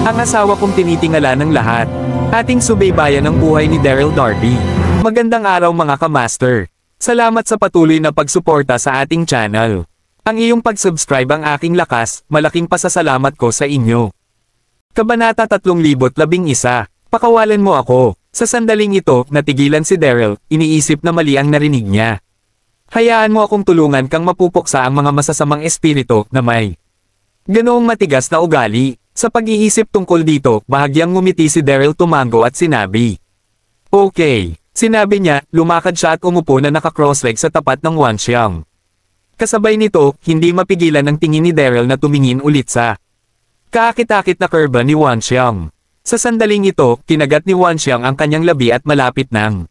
Ang asawa kong tinitingala ng lahat. Ating subaybayan ang buhay ni Daryl Darby. Magandang araw mga ka-master. Salamat sa patuloy na pagsuporta sa ating channel. Ang iyong pag-subscribe ang aking lakas, malaking pasasalamat ko sa inyo. Kabanata 3011. Pakawalan mo ako. Sa sandaling ito, natigilan si Daryl, iniisip na mali ang narinig niya. Hayaan mo akong tulungan kang mapupuksa ang mga masasamang espiritu na may ganoong matigas na ugali. Sa pag-iisip tungkol dito, bahagyang ngumiti si Daryl tumango at sinabi. Okay, sinabi niya, lumakad siya at umupo na naka-crossleg sa tapat ng Wanxiang. Kasabay nito, hindi mapigilan ang tingin ni Daryl na tumingin ulit sa kaakit-akit na kurba ni Wanxiang. Sa sandaling ito, kinagat ni Wanxiang ang kanyang labi at malapit nang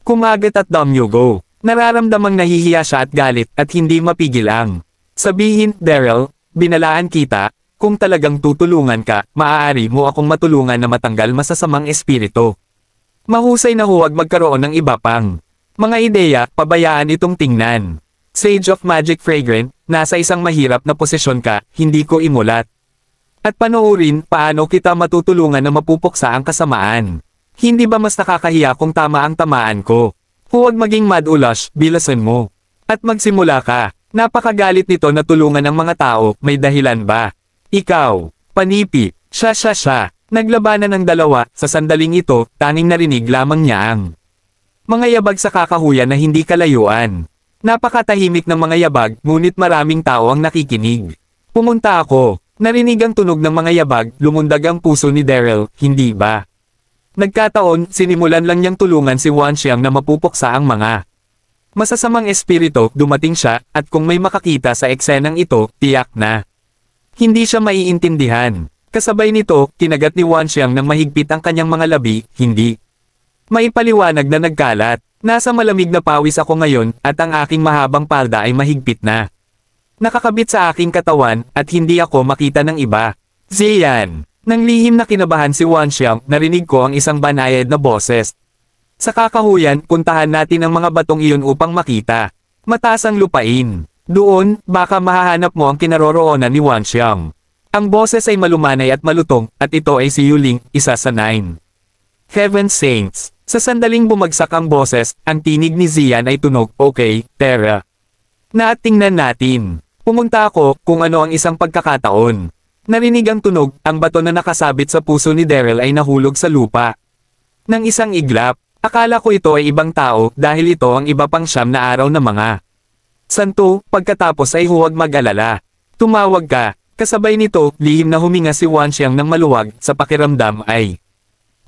kumagat at damyugo. Nararamdamang nahihiya siya at galit at hindi mapigil ang sabihin, Daryl, binalaan kita, kung talagang tutulungan ka, maaari mo akong matulungan na matanggal masasamang espiritu. Mahusay na huwag magkaroon ng iba pang mga ideya, pabayaan itong tingnan. Sage of Magic Fragrant, nasa isang mahirap na posisyon ka, hindi ko imulat. At panoorin, paano kita matutulungan na mapupuksa ang kasamaan. Hindi ba mas nakakahiya kung tama ang tamaan ko? Huwag maging mad-ulash, bilasan mo. At magsimula ka. Napakagalit nito na tulungan ng mga tao, may dahilan ba? Ikaw, panipi, siya. Naglabanan ng dalawa, sa sandaling ito, tanging narinig lamang niya ang mga yabag sa kakahuyan na hindi kalayuan. Napakatahimik ng mga yabag, ngunit maraming tao ang nakikinig. Pumunta ako. Narinig ang tunog ng mga yabag, lumundag ang puso ni Daryl, hindi ba? Nagkataon, sinimulan lang niyang tulungan si Wanxiang na mapupuksa ang mga masasamang espiritu, dumating siya, at kung may makakita sa eksenang ito, tiyak na hindi siya maiintindihan. Kasabay nito, kinagat ni Wanxiang ng mahigpit ang kanyang mga labi, hindi maipaliwanag na nagkalat. Nasa malamig na pawis ako ngayon, at ang aking mahabang palda ay mahigpit na nakakabit sa aking katawan, at hindi ako makita ng iba. Ziyan! Nang lihim na kinabahan si Wanxiang, narinig ko ang isang banayad na boses. Sa kakahuyan, puntahan natin ang mga batong iyon upang makita. Mataas ang lupain. Doon, baka mahahanap mo ang kinaroroonan ni Wanxiang. Ang boses ay malumanay at malutong, at ito ay si Yuling, isa sa 9. Heaven Saints. Sa sandaling bumagsak ang boses, ang tinig ni Ziyan ay tunog, okay, Terra. Tingnan natin. Pumunta ako, kung ano ang isang pagkakataon. Narinig ang tunog, ang bato na nakasabit sa puso ni Daryl ay nahulog sa lupa. Nang isang iglap, akala ko ito ay ibang tao, dahil ito ang iba pang 9 na araw na mga santo, pagkatapos ay huwag mag-alala. Tumawag ka, kasabay nito, lihim na huminga si Wanxiang ng maluwag, sa pakiramdam ay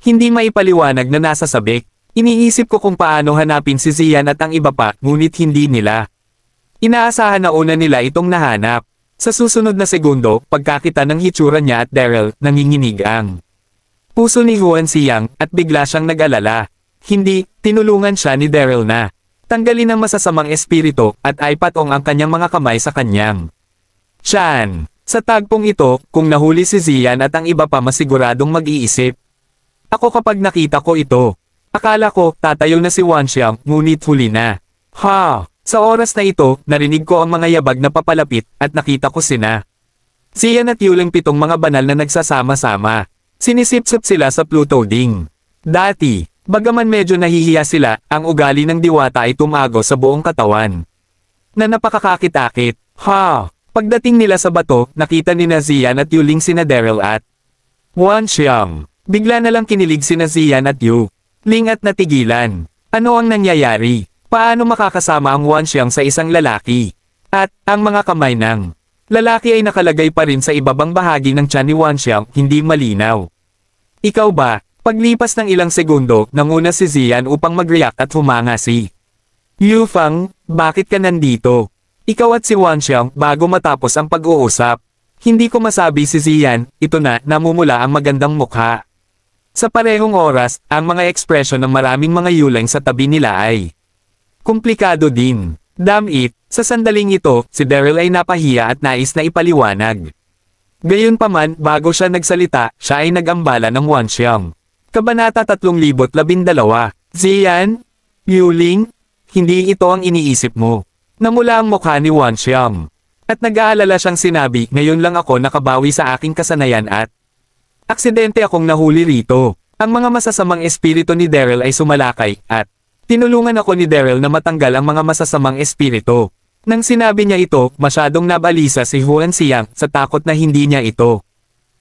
hindi maipaliwanag na nasa sabik. Iniisip ko kung paano hanapin si Ziyan at ang iba pa, ngunit hindi nila inaasahan na una nila itong nahanap. Sa susunod na segundo, pagkakita ng hitsura niya at Daryl, nanginginig ang puso ni Wanxiang, at bigla siyang nag-alala. Hindi, tinulungan siya ni Daryl na tanggalin ang masasamang espiritu, at ay patong ang kanyang mga kamay sa kanyang tiyan. Sa tagpong ito, kung nahuli si Ziyan at ang iba pa masiguradong mag-iisip. Ako kapag nakita ko ito. Akala ko, tatayo na si Wanxiang, ngunit huli na. Sa oras na ito, narinig ko ang mga yabag na papalapit, at nakita ko sina Ziyan at Yuling 7 mga banal na nagsasama-sama. Sinisip-sip sila sa Pluto Ding. Dati, bagaman medyo nahihiya sila, ang ugali ng diwata ay tumago sa buong katawan. Na napakakakit-akit. Pagdating nila sa bato, nakita ni Ziyan at Yuling sina Daryl at Wanxiang. Bigla na lang kinilig sina Ziyan at Yuling at natigilan. Ano ang nangyayari? Paano makakasama ang Wanxiang sa isang lalaki? At, ang mga kamay ng lalaki ay nakalagay pa rin sa ibabang bahagi ng tiyan ni Wanxiang, hindi malinaw. Ikaw ba? Paglipas ng ilang segundo, nanguna si Ziyan upang mag-react at humanga si Yufang, bakit ka nandito? Ikaw at si Wanxiang, bago matapos ang pag-uusap. Hindi ko masabi si Ziyan, ito na, namumula ang magandang mukha. Sa parehong oras, ang mga ekspresyon ng maraming mga Yuling sa tabi nila ay komplikado din. Damit, sa sandaling ito, si Daryl ay napahiya at nais na ipaliwanag. Gayunpaman, bago siya nagsalita, siya ay nag-ambala ng Wanxiang. Kabanata 3012. Ziyan? Yuling? Hindi ito ang iniisip mo. Namula ang mukha ni Wanxiang. At nag-aalala siyang sinabi, ngayon lang ako nakabawi sa aking kasanayan at Aksidente akong nahuli rito. Ang mga masasamang espiritu ni Daryl ay sumalakay, at tinulungan ako ni Daryl na matanggal ang mga masasamang espiritu. Nang sinabi niya ito, masyadong nabalisa si Huan Xiang sa takot na hindi niya ito.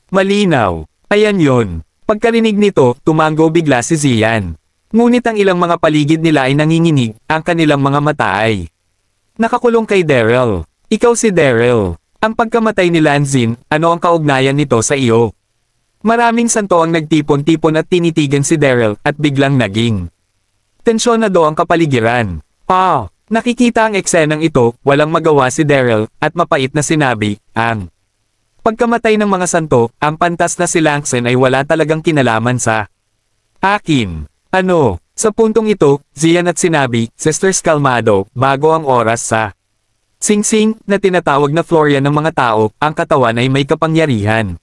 Malinaw. Ayan yon. Pagkarinig nito, tumango bigla si Zian. Ngunit ang ilang mga paligid nila ay nanginginig, ang kanilang mga mata ay nakakulong kay Daryl. Ikaw si Daryl. Ang pagkamatay ni Lanzin, ano ang kaugnayan nito sa iyo? Maraming santo ang nagtipon-tipon at tinitigan si Daryl at biglang naging tensyonado ang kapaligiran. Nakikita ang eksenang ito, walang magawa si Daryl, at mapait na sinabi, ang pagkamatay ng mga santo, ang pantas na si Langsen ay wala talagang kinalaman sa akin. Ano? Sa puntong ito, Zian at sinabi, Sisters kalmado, bago ang oras sa Sing-Sing, na tinatawag na Florian ng mga tao, ang katawan ay may kapangyarihan.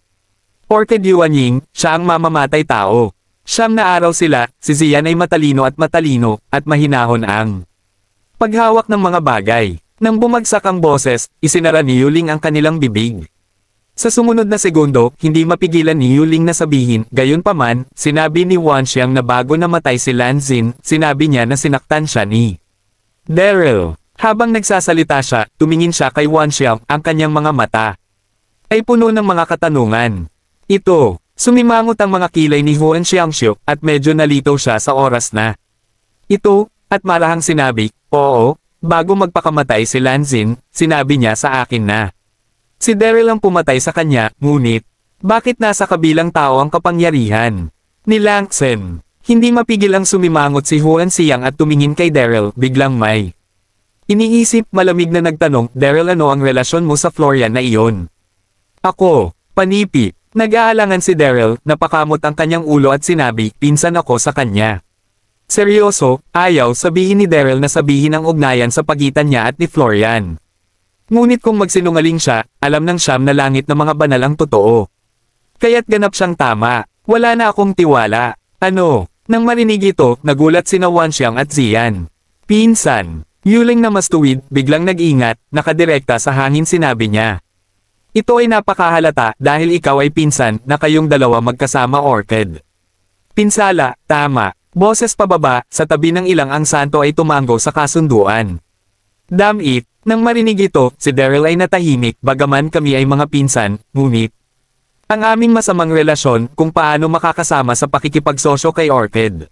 Orchid Yuanying, siya ang mamamatay tao. 9 na araw sila, si Zian ay matalino at mahinahon ang paghawak ng mga bagay. Nang bumagsak ang boses, isinara ni Yuling ang kanilang bibig. Sa sumunod na segundo, hindi mapigilan ni Yuling na sabihin, gayunpaman, sinabi ni Wanxiang na bago namatay si Lanzin, sinabi niya na sinaktan siya ni Daryl. Habang nagsasalita siya, tumingin siya kay Wanxiang, ang kanyang mga mata ay puno ng mga katanungan. Ito, sumimangot ang mga kilay ni Huan Xiangxiu, at medyo nalito siya sa oras na ito, at marahang sinabi, oo, bago magpakamatay si Lanzin, sinabi niya sa akin na si Daryl ang pumatay sa kanya, ngunit, bakit nasa kabilang tao ang kapangyarihan ni Langsen? Hindi mapigil ang sumimangot si Huan Xiang at tumingin kay Daryl, biglang may iniisip, malamig na nagtanong, Daryl, ano ang relasyon mo sa Florian na iyon? Ako, panipi. Nag-aalangan si Daryl, napakamot ang kanyang ulo at sinabi, pinsan ako sa kanya. Seryoso, ayaw sabihin ni Daryl na sabihin ang ugnayan sa pagitan niya at ni Florian. Ngunit kung magsinungaling siya, alam ng 9 na langit na mga banal ang totoo. Kaya't ganap siyang tama, wala na akong tiwala. Ano? Nang marinig ito, nagulat sina Wanxiang at Zian. Pinsan, Yuling na mas tuwid, biglang nag-ingat, nakadirekta sa hangin sinabi niya. Ito ay napakahalata dahil ikaw ay pinsan na kayong dalawa magkasama Orchid. Pinsala, tama. Boses pababa, sa tabi ng ilang ang santo ay tumango sa kasunduan. Damn it, nang marinig ito, si Daryl ay natahimik bagaman kami ay mga pinsan, ngunit ang aming masamang relasyon kung paano makakasama sa pakikipagsosyo kay Orchid.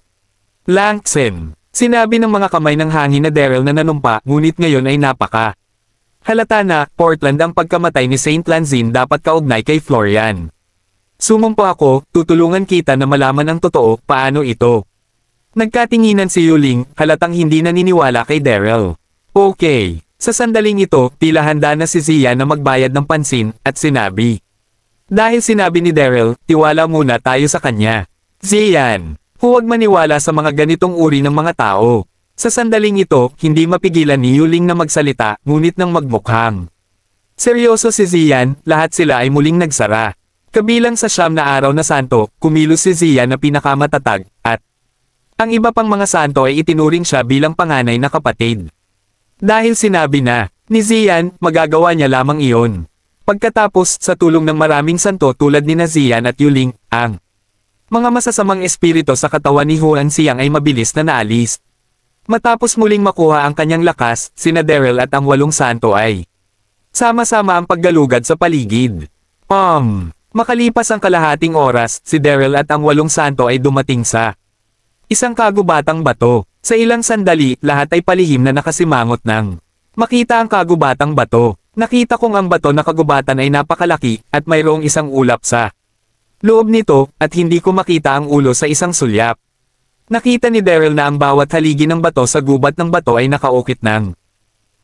Langsen, sinabi ng mga kamay ng hangin na Daryl na nanumpa, ngunit ngayon ay napaka halata na, Portland ang pagkamatay ni Saint Lanzin dapat kaugnay kay Florian. Sumumpa ako, tutulungan kita na malaman ang totoo, paano ito. Nagkatinginan si Yuling, halatang hindi naniniwala kay Daryl. Okay, sa sandaling ito, tila handa na si Zia na magbayad ng pansin, at sinabi. Dahil sinabi ni Daryl, tiwala muna tayo sa kanya. Zian, huwag maniwala sa mga ganitong uri ng mga tao. Sa sandaling ito, hindi mapigilan ni Yuling na magsalita, ngunit nang magmukhang seryoso si Zian, lahat sila ay muling nagsara. Kabilang sa 9 na araw na santo, kumilos si Zian na pinakamatatag, at ang iba pang mga santo ay itinuring siya bilang panganay na kapatid. Dahil sinabi na ni Zian, magagawa niya lamang iyon. Pagkatapos, sa tulong ng maraming santo tulad ni Zian at Yuling, ang mga masasamang espiritu sa katawan ni Huan Xiang ay mabilis na naalis. Matapos muling makuha ang kanyang lakas, sina Daryl at ang 8 santo ay sama-sama ang paggalugad sa paligid. Makalipas ang kalahating oras, si Daryl at ang 8 santo ay dumating sa isang kagubatang bato. Sa ilang sandali, lahat ay palihim na nakasimangot ng makita ang kagubatang bato. Nakita kong ang bato na kagubatan ay napakalaki, at mayroong isang ulap sa loob nito, at hindi ko makita ang ulo sa isang sulyap. Nakita ni Daryl na ang bawat haligi ng bato sa gubat ng bato ay nakaukit ng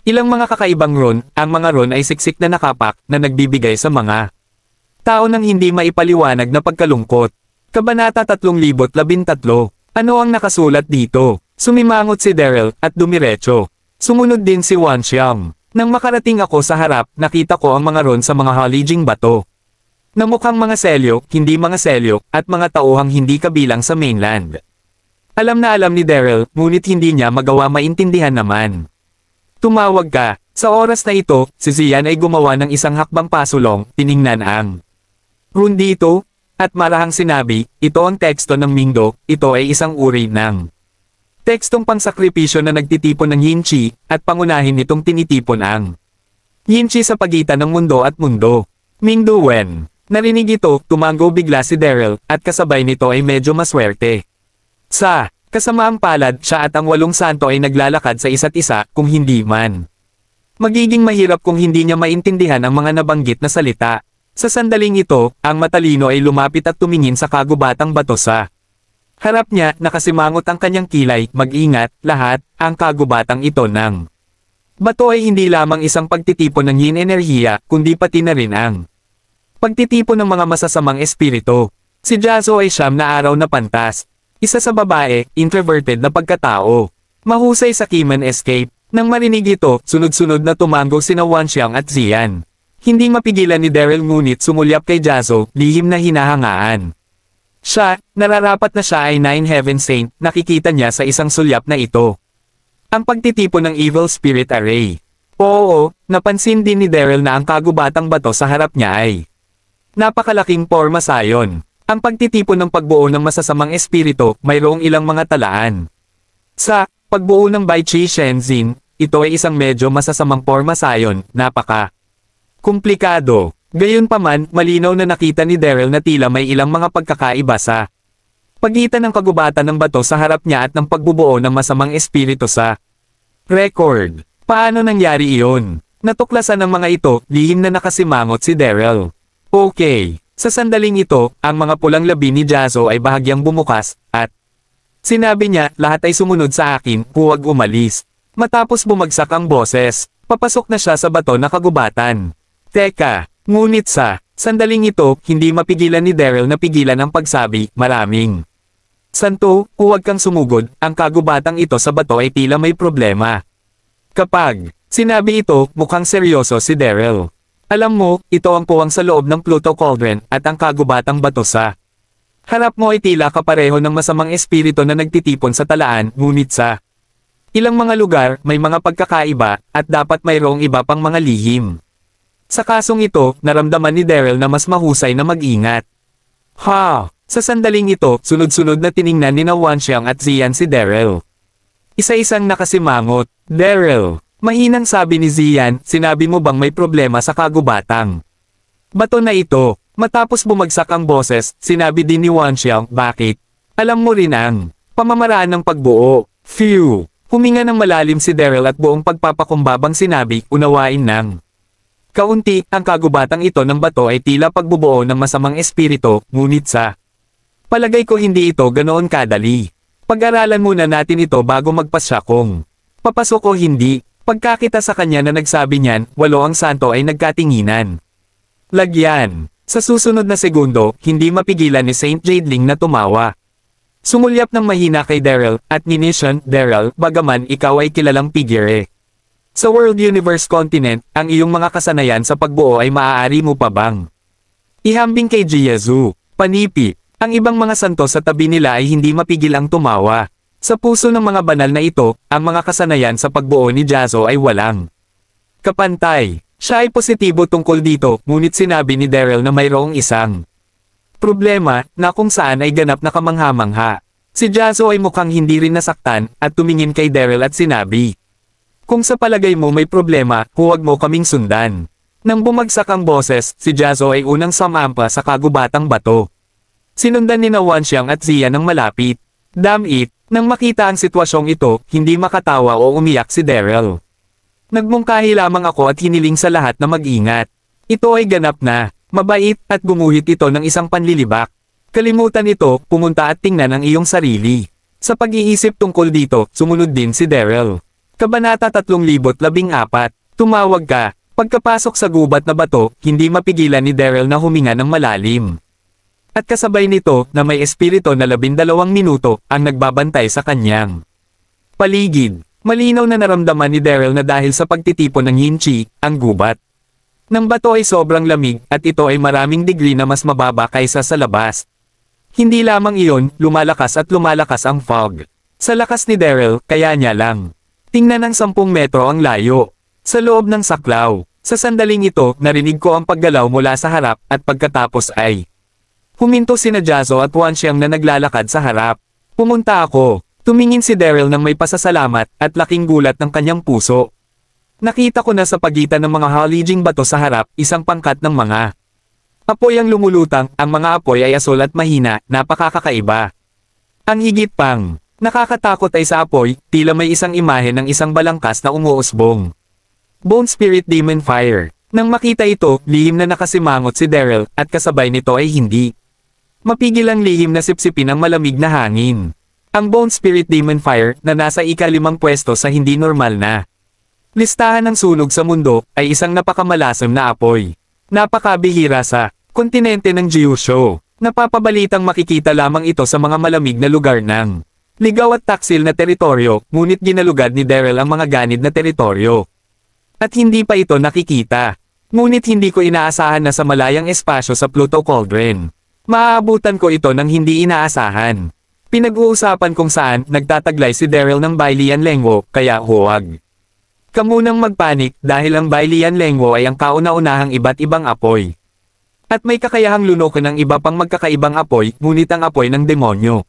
ilang mga kakaibang rune, ang mga rune ay siksik na nakapak, na nagbibigay sa mga tao ng hindi maipaliwanag na pagkalungkot. Kabanata 3013. Ano ang nakasulat dito? Sumimangot si Daryl, at dumiretso. Sumunod din si Wanxiang. Nang makarating ako sa harap, nakita ko ang mga rune sa mga haliging bato. Na mukhang mga selyo, hindi mga selyo, at mga tauhang hindi kabilang sa mainland. Alam na alam ni Daryl, ngunit hindi niya magawa maintindihan naman. Tumawag ka. Sa oras na ito, si Zian ay gumawa ng isang hakbang pasulong, tiningnan ang rune dito. At marahang sinabi, ito ang teksto ng Mingdo, ito ay isang uri ng tekstong pangsakripisyo na nagtitipon ng yin chi, at pangunahin nitong tinitipon ang yin chi sa pagitan ng mundo at mundo. Mingdo Wen. Narinig ito, tumango bigla si Daryl, at kasabay nito ay medyo maswerte. Sa kasamaang palad, siya at ang 8 santo ay naglalakad sa isa't isa, kung hindi man. Magiging mahirap kung hindi niya maintindihan ang mga nabanggit na salita. Sa sandaling ito, ang matalino ay lumapit at tumingin sa kagubatang bato sa harap niya, nakasimangot ang kanyang kilay, mag-ingat, lahat, ang kagubatang ito ng bato ay hindi lamang isang pagtitipon ng yin enerhiya, kundi pati na rin ang pagtitipon ng mga masasamang espiritu. Si Jazo ay 9 na araw na pantas. Isa sa babae, introverted na pagkatao. Mahusay sa Kiman escape. Nang marinig ito, sunod-sunod na tumango sina Wanxiang at Zian. Hindi mapigilan ni Daryl ngunit sumulyap kay Jazo, lihim na hinahangaan. Siya, nararapat na siya ay 9 Heaven Saint, nakikita niya sa isang sulyap na ito. Ang pagtitipon ng Evil Spirit Array. Oo, napansin din ni Daryl na ang kagubatang bato sa harap niya ay napakalaking porma sayon. Ang pagtitipon ng pagbuo ng masasamang espiritu, mayroong ilang mga talaan. Sa pagbuo ng Bai Chi Shenzin, ito ay isang medyo masasamang porma sayon, napaka komplikado. Gayunpaman, malinaw na nakita ni Daryl na tila may ilang mga pagkakaiba sa pagitan ng kagubatan ng bato sa harap niya at ng pagbubuo ng masamang espiritu sa record. Paano nangyari iyon? Natuklasan ng mga ito, lihim na nakasimangot si Daryl. Okay. Sa sandaling ito, ang mga pulang labi ni Jazo ay bahagyang bumukas, at sinabi niya, lahat ay sumunod sa akin, huwag umalis. Matapos bumagsak ang boses, papasok na siya sa bato na kagubatan. Teka, ngunit sa sandaling ito, hindi mapigilan ni Daryl na pigilan ang pagsabi, maraming santo, huwag kang sumugod, ang kagubatang ito sa bato ay tila may problema. Kapag sinabi ito, mukhang seryoso si Daryl. Alam mo, ito ang puwang sa loob ng Pluto Cauldron at ang kagubatang bato sa harap mo ay tila kapareho ng masamang espiritu na nagtitipon sa talaan, ngunit sa ilang mga lugar, may mga pagkakaiba, at dapat mayroong iba pang mga lihim. Sa kasong ito, naramdaman ni Daryl na mas mahusay na mag-ingat. Ha! Sa sandaling ito, sunod-sunod na tiningnan ni Wanxiang at Zian si Daryl. Isa-isang nakasimangot. Daryl, mahinang sabi ni Zian, sinabi mo bang may problema sa kagubatang bato na ito? Matapos bumagsak ang boses, sinabi din ni Wanxiang, bakit? Alam mo rin ang pamamaraan ng pagbuo. Phew! Huminga ng malalim si Daryl at buong pagpapakumbabang sinabi, unawain ng kaunti, ang kagubatang ito ng bato ay tila pagbubuo ng masamang espiritu, ngunit sa palagay ko hindi ito ganoon kadali. Pag-aralan muna natin ito bago magpasya kung papasok o hindi. Pagkakita sa kanya na nagsabi niyan, 8 ang santo ay nagkatinginan. Lagyan. Sa susunod na segundo, hindi mapigilan ni Saint Jadeling na tumawa. Sumulyap ng mahina kay Daryl, at ninisyon, Daryl, bagaman ikaw ay kilalang figure. Sa World Universe Continent, ang iyong mga kasanayan sa pagbuo ay maaari mo pa bang ihambing kay Jiazu, Panipi. Ang ibang mga santo sa tabi nila ay hindi mapigil ang tumawa. Sa puso ng mga banal na ito, ang mga kasanayan sa pagbuo ni Jazo ay walang kapantay. Siya ay positibo tungkol dito, ngunit sinabi ni Daryl na mayroong isang problema, na kung saan ay ganap na kamangha-mangha. Si Jazo ay mukhang hindi rin nasaktan, at tumingin kay Daryl at sinabi, kung sa palagay mo may problema, huwag mo kaming sundan. Nang bumagsak ang boses, si Jazo ay unang sumampa sa kagubatang bato. Sinundan ni Wanxiang at Zian ng malapit. Damn it, nang makita ang sitwasyong ito, hindi makatawa o umiyak si Daryl. Nagmungkahi lamang ako at hiniling sa lahat na mag-ingat. Ito ay ganap na, mabait, at gumuhit ito ng isang panlilibak. Kalimutan ito, pumunta at tingnan ang iyong sarili. Sa pag-iisip tungkol dito, sumunod din si Daryl. Kabanata 3014. Tumawag ka. Pagkapasok sa gubat na bato, hindi mapigilan ni Daryl na huminga ng malalim. At kasabay nito, na may espiritu na 12 minuto, ang nagbabantay sa kanyang paligid. Malinaw na naramdaman ni Daryl na dahil sa pagtitipon ng yin chi, ang gubat ng bato ay sobrang lamig, at ito ay maraming degree na mas mababa kaysa sa labas. Hindi lamang iyon, lumalakas at lumalakas ang fog. Sa lakas ni Daryl, kaya niya lang tingnan ng 10 metro ang layo. Sa loob ng saklaw. Sa sandaling ito, narinig ko ang paggalaw mula sa harap, at pagkatapos ay Huminto sina Jazzo at Wanxiang na naglalakad sa harap. Pumunta ako. Tumingin si Daryl ng may pasasalamat at laking gulat ng kanyang puso. Nakita ko na sa pagitan ng mga halijing bato sa harap, isang pangkat ng mga apoy ang lumulutang, ang mga apoy ay asul at mahina, napakakaiba. Ang higit pang nakakatakot ay sa apoy, tila may isang imahe ng isang balangkas na umuusbong. Bone Spirit Demon Fire. Nang makita ito, lihim na nakasimangot si Daryl, at kasabay nito ay hindi mapigil ang lihim na sipsipin ng malamig na hangin. Ang Bone Spirit Demon Fire, na nasa ika-5 pwesto sa hindi normal na listahan ng sunog sa mundo, ay isang napakamalasom na apoy. Napakabihira sa kontinente ng Gyushu. Napapabalitang makikita lamang ito sa mga malamig na lugar ng ligaw at taksil na teritoryo, ngunit ginalugad ni Daryl ang mga ganid na teritoryo. At hindi pa ito nakikita. Ngunit hindi ko inaasahan na sa malayang espasyo sa Pluto Cauldron, maaabutan ko ito ng hindi inaasahan. Pinag-uusapan kung saan nagtataglay si Daryl ng Bailian Lengwo, kaya huwag ka munang magpanik dahil ang Bailian Lengwo ay ang kauna-unahang iba't ibang apoy. At may kakayahang lunokin ng iba pang magkakaibang apoy, ngunit ang apoy ng demonyo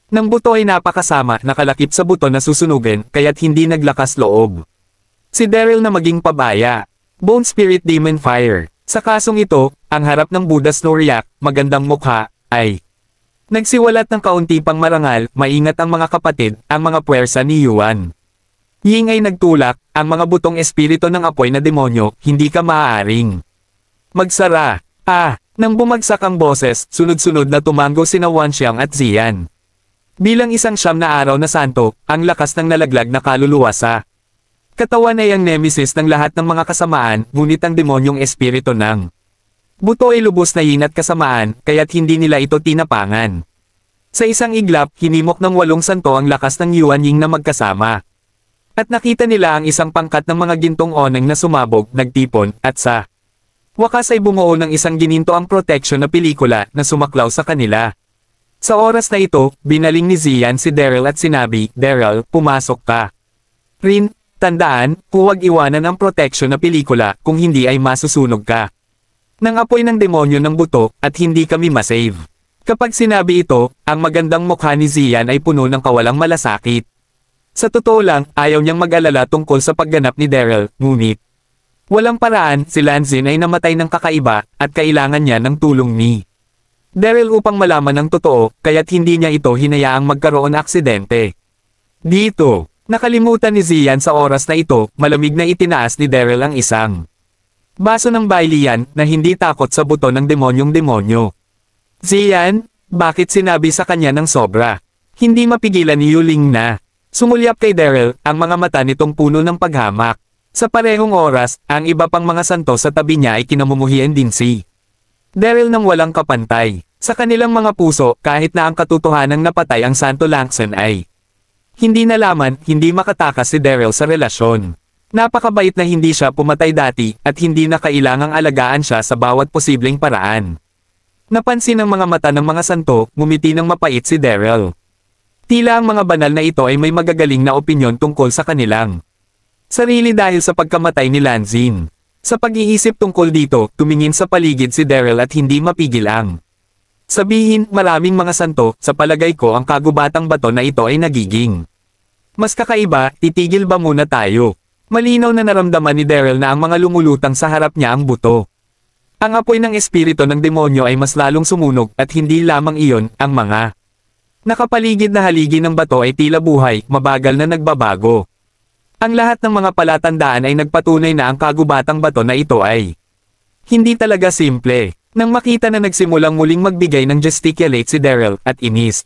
ng buto ay napakasama, nakalakip sa buto na susunugin, kaya't hindi naglakas loob si Daryl na maging pabaya. Bone Spirit Demon Fire. Sa kasong ito, ang harap ng Buddha Snoryak, magandang mukha, ay nagsiwalat ng kaunti pang marangal, maingat ang mga kapatid, ang mga puwersa ni Yuan Ying ay nagtulak, ang mga butong espiritu ng apoy na demonyo, hindi ka maaaring magsara. Nang bumagsak ang boses, sunod-sunod na tumango sina Wanxiang at Zian. Bilang isang siyam na araw na santo, ang lakas ng nalaglag na kaluluwa sa katawan ay ang nemesis ng lahat ng mga kasamaan, ngunit ang demonyong espiritu ng buto ay lubos na yin at kasamaan, kaya't hindi nila ito tinapangan. Sa isang iglap, hinimok ng 8 santo ang lakas ng Yuan Ying na magkasama. At nakita nila ang isang pangkat ng mga gintong oneng na sumabog, nagtipon, at sa wakas ay bumuo ng isang gininto ang protection na pelikula na sumaklaw sa kanila. Sa oras na ito, binaling ni Zian si Daryl at sinabi, "Daryl, pumasok ka. Rin, tandaan, huwag iwanan ang protection na pelikula, kung hindi ay masusunog ka ng apoy ng demonyo ng buto, at hindi kami masave." Kapag sinabi ito, ang magandang mukha ni Zian ay puno ng kawalang malasakit. Sa totoo lang, ayaw niyang mag-alala tungkol sa pagganap ni Daryl, ngunit walang paraan, si Lanzin ay namatay ng kakaiba, at kailangan niya ng tulong ni Daryl upang malaman ang totoo, kaya't hindi niya ito hinayaang magkaroon aksidente. Dito, nakalimutan ni Zian sa oras na ito, malamig na itinaas ni Daryl ang isang baso ng Bailian, na hindi takot sa buto ng demonyong demonyo. "Zian, bakit sinabi sa kanya ng sobra?" Hindi mapigilan ni Yuling na sumulyap kay Daryl, ang mga mata nitong puno ng paghamak. Sa parehong oras, ang iba pang mga santo sa tabi niya ay kinamumuhian din si Daryl ng walang kapantay. Sa kanilang mga puso, kahit na ang katotohanang napatay ang Santo Langsen ay hindi nalaman, hindi makatakas si Daryl sa relasyon. Napakabait na hindi siya pumatay dati, at hindi na kailangang alagaan siya sa bawat posibleng paraan. Napansin ng mga mata ng mga santo, ngumiti ng mapait si Daryl. Tila ang mga banal na ito ay may magagaling na opinyon tungkol sa kanilang sarili dahil sa pagkamatay ni Lanzin. Sa pag-iisip tungkol dito, tumingin sa paligid si Daryl at hindi mapigil ang sabihin, "Maraming mga santo, sa palagay ko ang kagubatang bato na ito ay nagiging mas kakaiba, titigil ba muna tayo?" Malinaw na naramdaman ni Daryl na ang mga lumulutang sa harap niya ang buto. Ang apoy ng espiritu ng demonyo ay mas lalong sumunog, at hindi lamang iyon, ang mga nakapaligid na haligi ng bato ay tila buhay, mabagal na nagbabago. Ang lahat ng mga palatandaan ay nagpatunay na ang kagubatang bato na ito ay hindi talaga simple. Nang makita na nagsimulang muling magbigay ng gesticulate si Daryl, at inis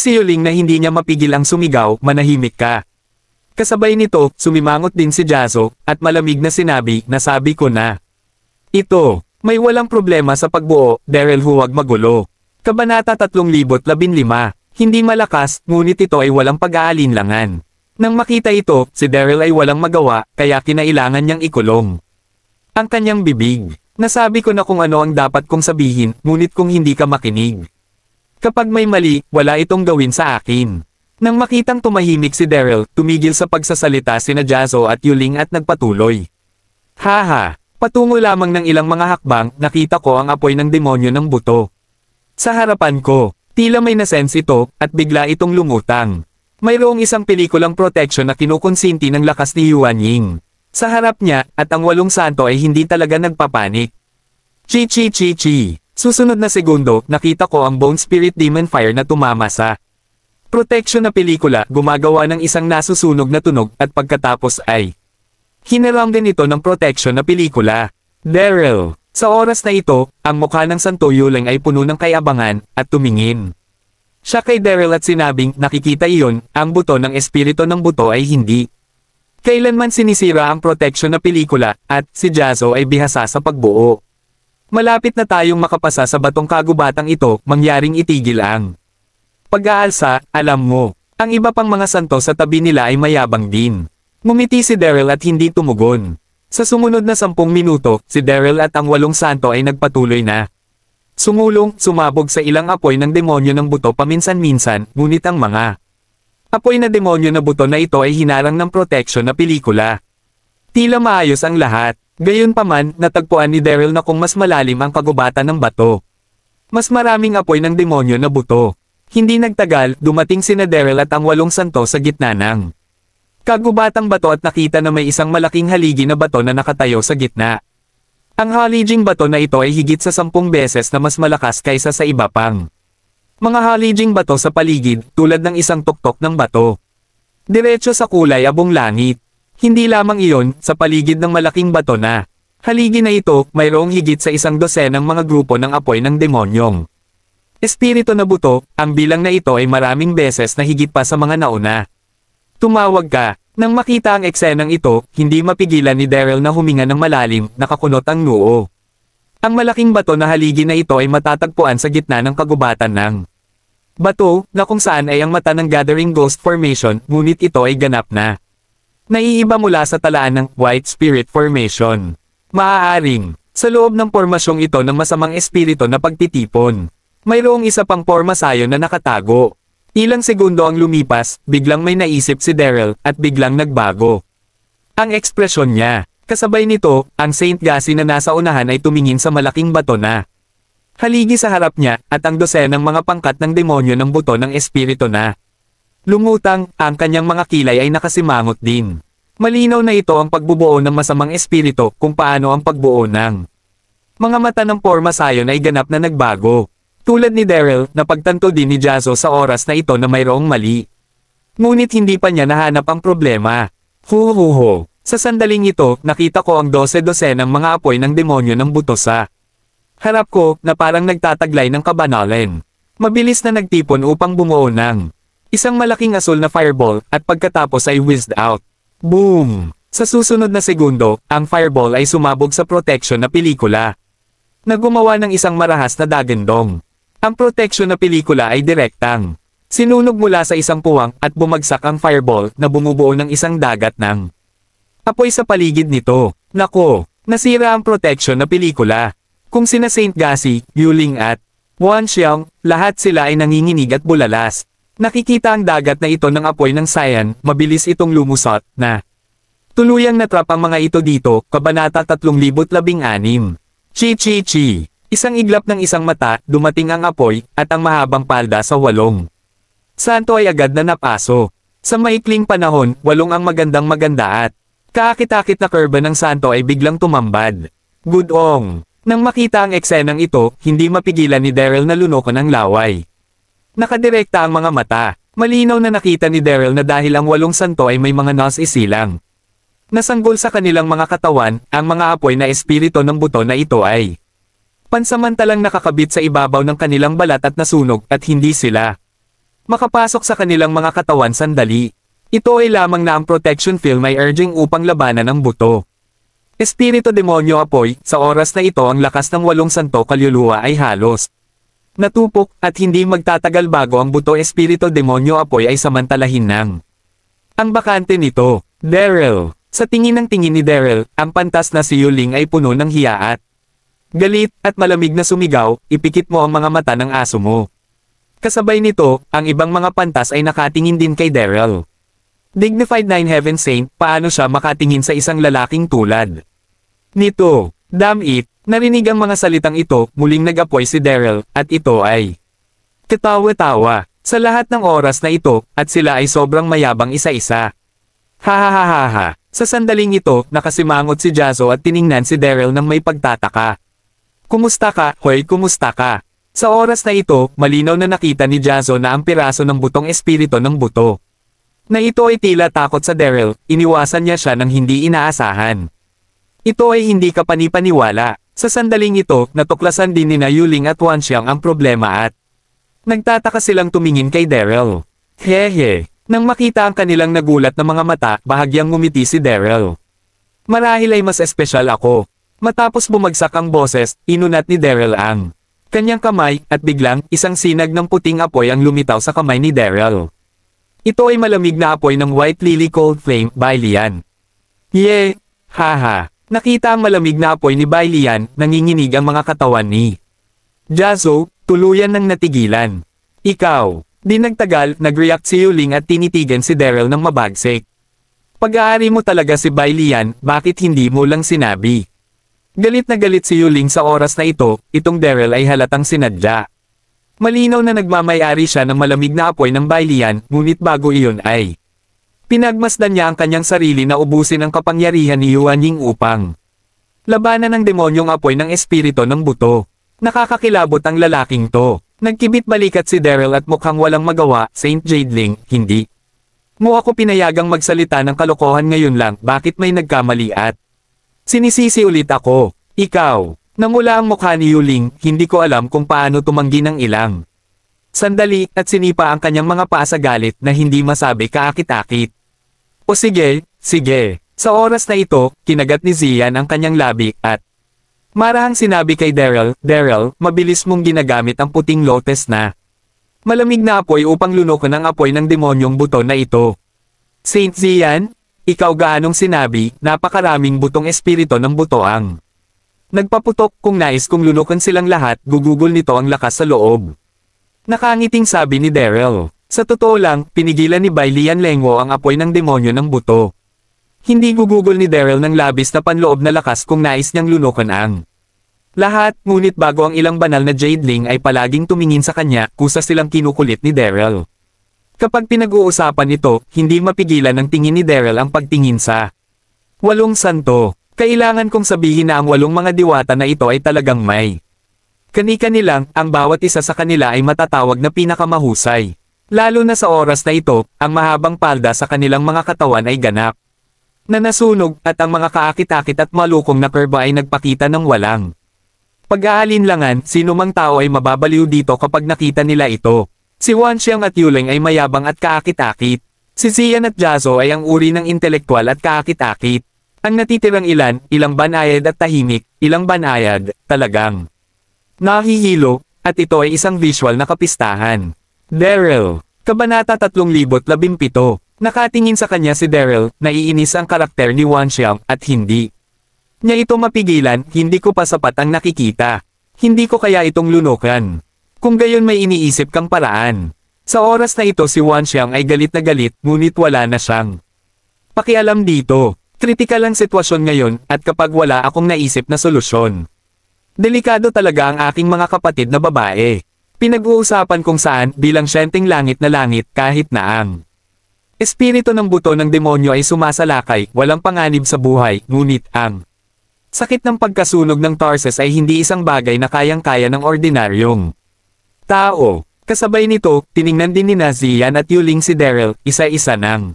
si Yuling na hindi niya mapigil ang sumigaw, "Manahimik ka." Kasabay nito, sumimangot din si Jazzo, at malamig na sinabi, "Nasabi ko na. Ito, may walang problema sa pagbuo, Daryl, huwag magulo." Kabanata 3015. Hindi malakas, ngunit ito ay walang pag-aalinlangan. Nang makita ito, si Daryl ay walang magawa, kaya kinailangan niyang ikulong ang kanyang bibig. "Nasabi ko na kung ano ang dapat kong sabihin, ngunit kung hindi ka makinig. Kapag may mali, wala itong gawin sa akin." Nang makitang tumahimik si Daryl, tumigil sa pagsasalita sina Jazzo at Yuling at nagpatuloy. "Haha, Patungo lamang ng ilang mga hakbang, nakita ko ang apoy ng demonyo ng buto. Sa harapan ko, tila may nasense ito, at bigla itong lumutang. Mayroong isang pelikulang protection na kinukonsinti ng lakas ni Yuan Ying. Sa harap niya, at ang 8 santo ay hindi talaga nagpapanik. Chi. Susunod na segundo, nakita ko ang Bone Spirit Demon Fire na tumama sa protection na pelikula, gumagawa ng isang nasusunog na tunog, at pagkatapos ay hiniram din ito ng protection na pelikula. Daryl. Sa oras na ito, ang mukha ng Santo Yuling ay puno ng kayabangan, at tumingin siya kay Daryl at sinabing, nakikita iyon, ang buto ng espiritu ng buto ay hindi kailanman sinisira ang protection na pelikula, at si Jazo ay bihasa sa pagbuo. Malapit na tayong makapasa sa batong kagubatang ito, mangyaring itigil ang pag-aalsa. Alam mo, ang iba pang mga santo sa tabi nila ay mayabang din. Ngumiti si Daryl at hindi tumugon. Sa sumunod na 10 minuto, si Daryl at ang 8 santo ay nagpatuloy na sumabog sa ilang apoy ng demonyo ng buto paminsan-minsan, ngunit ang mga apoy na demonyo na buto na ito ay hinarang ng protection na pelikula. Tila maayos ang lahat. Gayunpaman, natagpuan ni Daryl na kung mas malalim ang kagubatan ng bato, mas maraming apoy ng demonyo na buto. Hindi nagtagal, dumating sina Daryl at ang 8 santo sa gitna ng kagubatang bato at nakita na may isang malaking haligi na bato na nakatayo sa gitna. Ang haliging bato na ito ay higit sa 10 beses na mas malakas kaysa sa iba pang mga haliging bato sa paligid, tulad ng isang tuktok ng bato. Diretso sa kulay abong langit. Hindi lamang iyon, sa paligid ng malaking bato na haligi na ito, mayroong higit sa 12 mga grupo ng apoy ng demonyong espiritu na buto. Ang bilang na ito ay maraming beses na higit pa sa mga nauna. Tumawag ka. Nang makita ang eksenang ito, hindi mapigilan ni Daryl na huminga ng malalim, nakakunot ang noo. Ang malaking bato na haligi na ito ay matatagpuan sa gitna ng kagubatan ng bato, na kung saan ay ang mata ng Gathering Ghost Formation, ngunit ito ay ganap na naiiba mula sa talaan ng White Spirit Formation. Maaaring, sa loob ng pormasyong ito ng masamang espiritu na pagtitipon, mayroong isa pang porma sayo na nakatago. Ilang segundo ang lumipas, biglang may naisip si Daryl, at biglang nagbago ang ekspresyon niya. Kasabay nito, ang Saint Gasi na nasa unahan ay tumingin sa malaking bato na haligi sa harap niya, at ang dosenang mga pangkat ng demonyo ng buto ng espiritu na lumutang. Ang kanyang mga kilay ay nakasimangot din. Malinaw na ito ang pagbubuo ng masamang espiritu, kung paano ang pagbuo ng mga mata ng porma sayon ay ganap na nagbago. Tulad ni Daryl, napagtanto din ni Jazo sa oras na ito na mayroong mali. Ngunit hindi pa niya nahanap ang problema. Huhuho. Sa sandaling ito, nakita ko ang 12 ng mga apoy ng demonyo ng buto sa harap ko, na parang nagtataglay ng kabanalan. Mabilis na nagtipon upang bumuo ng isang malaking asul na fireball, at pagkatapos ay whizzed out. Boom! Sa susunod na segundo, ang fireball ay sumabog sa protection na pelikula, na gumawa ng isang marahas na dagandong. Ang protection na pelikula ay direktang sinunog mula sa isang puwang, at bumagsak ang fireball na bumubuo ng isang dagat ng apoy sa paligid nito. Nako, nasira ang protection na pelikula. Kung sina Saint Gasi, Yuling at Wan Xiang, lahat sila ay nanginginig at bulalas. Nakikita ang dagat na ito ng apoy ng Cyan, mabilis itong lumusot, na tuluyang natrap ang mga ito dito. Kabanata 3016. Chi. Isang iglap ng isang mata, dumating ang apoy, at ang mahabang palda sa 8 santo ay agad na napaso. Sa maikling panahon, 8 ang maganda at kaakit-akit na kurba ng santo ay biglang tumambad. Gudong. Nang makita ang eksenang ito, hindi mapigilan ni Daryl na lunokon ang laway. Nakadirekta ang mga mata. Malinaw na nakita ni Daryl na dahil ang 8 santo ay may mga nos isilang nasanggol sa kanilang mga katawan, ang mga apoy na espiritu ng buto na ito ay pansamantalang nakakabit sa ibabaw ng kanilang balat at nasunog, at hindi sila makapasok sa kanilang mga katawan sandali. Ito ay lamang na ang protection film ay urging upang labanan ang buto. Espiritu demonyo apoy, sa oras na ito ang lakas ng 8 santo kaluluwa ay halos natupok, at hindi magtatagal bago ang buto espiritu demonyo apoy ay samantalahin ng ang bakante nito. Daryl. Sa tingin ni Daryl, ang pantas na si Yuling ay puno ng hiya at galit, at malamig na sumigaw, ipikit mo ang mga mata ng aso mo. Kasabay nito, ang ibang mga pantas ay nakatingin din kay Daryl. Dignified 9 Heaven Saint, paano siya makatingin sa isang lalaking tulad Nito, damn it, narinig ang mga salitang ito, muling nag-apoy si Daryl, at ito ay katawa-tawa, sa lahat ng oras na ito, at sila ay sobrang mayabang isa-isa. Hahaha. Sa sandaling ito, nakasimangot si Jazzo at tiningnan si Daryl ng may pagtataka. Kumusta ka, hoy kumusta ka? Sa oras na ito, malinaw na nakita ni Jazzo na ang piraso ng butong espiritu ng buto. Na ito ay tila takot sa Daryl, iniwasan niya siya ng hindi inaasahan. Ito ay hindi ka panipaniwala. Sa sandaling ito, natuklasan din ni na Yuling at Wanxiang ang problema at nagtataka silang tumingin kay Daryl. Hehe. Nang makita ang kanilang nagulat na mga mata, bahagyang ngumiti si Daryl. Marahil ay mas espesyal ako. Matapos bumagsak ang boses, inunat ni Daryl ang kanyang kamay, at biglang, isang sinag ng puting apoy ang lumitaw sa kamay ni Daryl. Ito ay malamig na apoy ng White Lily Cold Flame, Bailian. Yeh! Haha! Nakita ang malamig na apoy ni Bailian, nanginginig ang mga katawan ni Jazzo, tuluyan ng natigilan. Ikaw! Di nagtagal, nag-react si Yuling at tinitigan si Daryl ng mabagsik. Pag-aari mo talaga si Bailian, bakit hindi mo lang sinabi? Galit na galit si Yuling sa oras na ito, itong Daryl ay halatang sinadya. Malinaw na nagmamayari siya ng malamig na apoy ng Bailian, ngunit bago iyon ay pinagmasdan niya ang kanyang sarili na ubusin ang kapangyarihan ni Yuan Ying upang labanan ng demonyong apoy ng espiritu ng buto. Nakakakilabot ang lalaking to. Nagkibit balikat si Daryl at mukhang walang magawa, Saint Jadeling, hindi mo ako pinayagang magsalita ng kalokohan ngayon lang, bakit may nagkamali at sinisisi ulit ako. Ikaw, namula ang mukha ni Yuling, hindi ko alam kung paano tumanggi ng ilang sandali, at sinipa ang kanyang mga paa sa galit na hindi masabi kaakit-akit. O sige, sige. Sa oras na ito, kinagat ni Zian ang kanyang labi, at marahang sinabi kay Daryl, Daryl, mabilis mong ginagamit ang puting lotus na malamig na apoy upang lunukin ang apoy ng demonyong buto na ito. Saint Zian, ikaw gaanong sinabi, napakaraming butong espiritu ng buto ang nagpaputok, kung nais kong lunukin silang lahat, gugugol nito ang lakas sa loob. Nakangiting sabi ni Daryl. Sa totoo lang, pinigilan ni Bailian Lengwo ang apoy ng demonyo ng buto. Hindi gugugol ni Daryl ng labis na panloob na lakas kung nais niyang lunukin ang lahat, ngunit bago ang ilang banal na Jadeling ay palaging tumingin sa kanya, kusa silang kinukulit ni Daryl. Kapag pinag-uusapan ito, hindi mapigilan ng tingin ni Daryl ang pagtingin sa 8 santo. Kailangan kong sabihin na ang 8 mga diwata na ito ay talagang may kani-kanilang, ang bawat isa sa kanila ay matatawag na pinakamahusay. Lalo na sa oras na ito, ang mahabang palda sa kanilang mga katawan ay ganap na nasunog, at ang mga kaakit-akit at malukong na kurba ay nagpakita ng walang pag-aalinlangan. Sino mang tao ay mababaliw dito kapag nakita nila ito. Si Wanxiang at Yuling ay mayabang at kaakit-akit. Si Zian at Jazzo ay ang uri ng intelektual at kaakit-akit. Ang natitirang ilang banayad at tahimik, ilang banayad, talagang nahihilo, at ito ay isang visual na kapistahan. Daryl, Kabanata 3017. Nakatingin sa kanya si Daryl, naiinis ang karakter ni Wanxiang, at hindi niya ito mapigilan, hindi ko pa sapat ang nakikita. Hindi ko kaya itong lunukan. Kung gayon may iniisip kang paraan. Sa oras na ito si Wanxiang ay galit na galit, ngunit wala na siyang pakialam dito. Kritikal ang sitwasyon ngayon, at kapag wala akong naisip na solusyon. Delikado talaga ang aking mga kapatid na babae. Pinag-uusapan kung saan, bilang siyenteng langit na langit, kahit na ang espiritu ng buto ng demonyo ay sumasalakay, walang panganib sa buhay, ngunit ang sakit ng pagkasunog ng Tarsus ay hindi isang bagay na kayang-kaya ng ordinaryong tao. Kasabay nito, tiningnan din ni Zian at Yuling si Daryl, isa-isa ng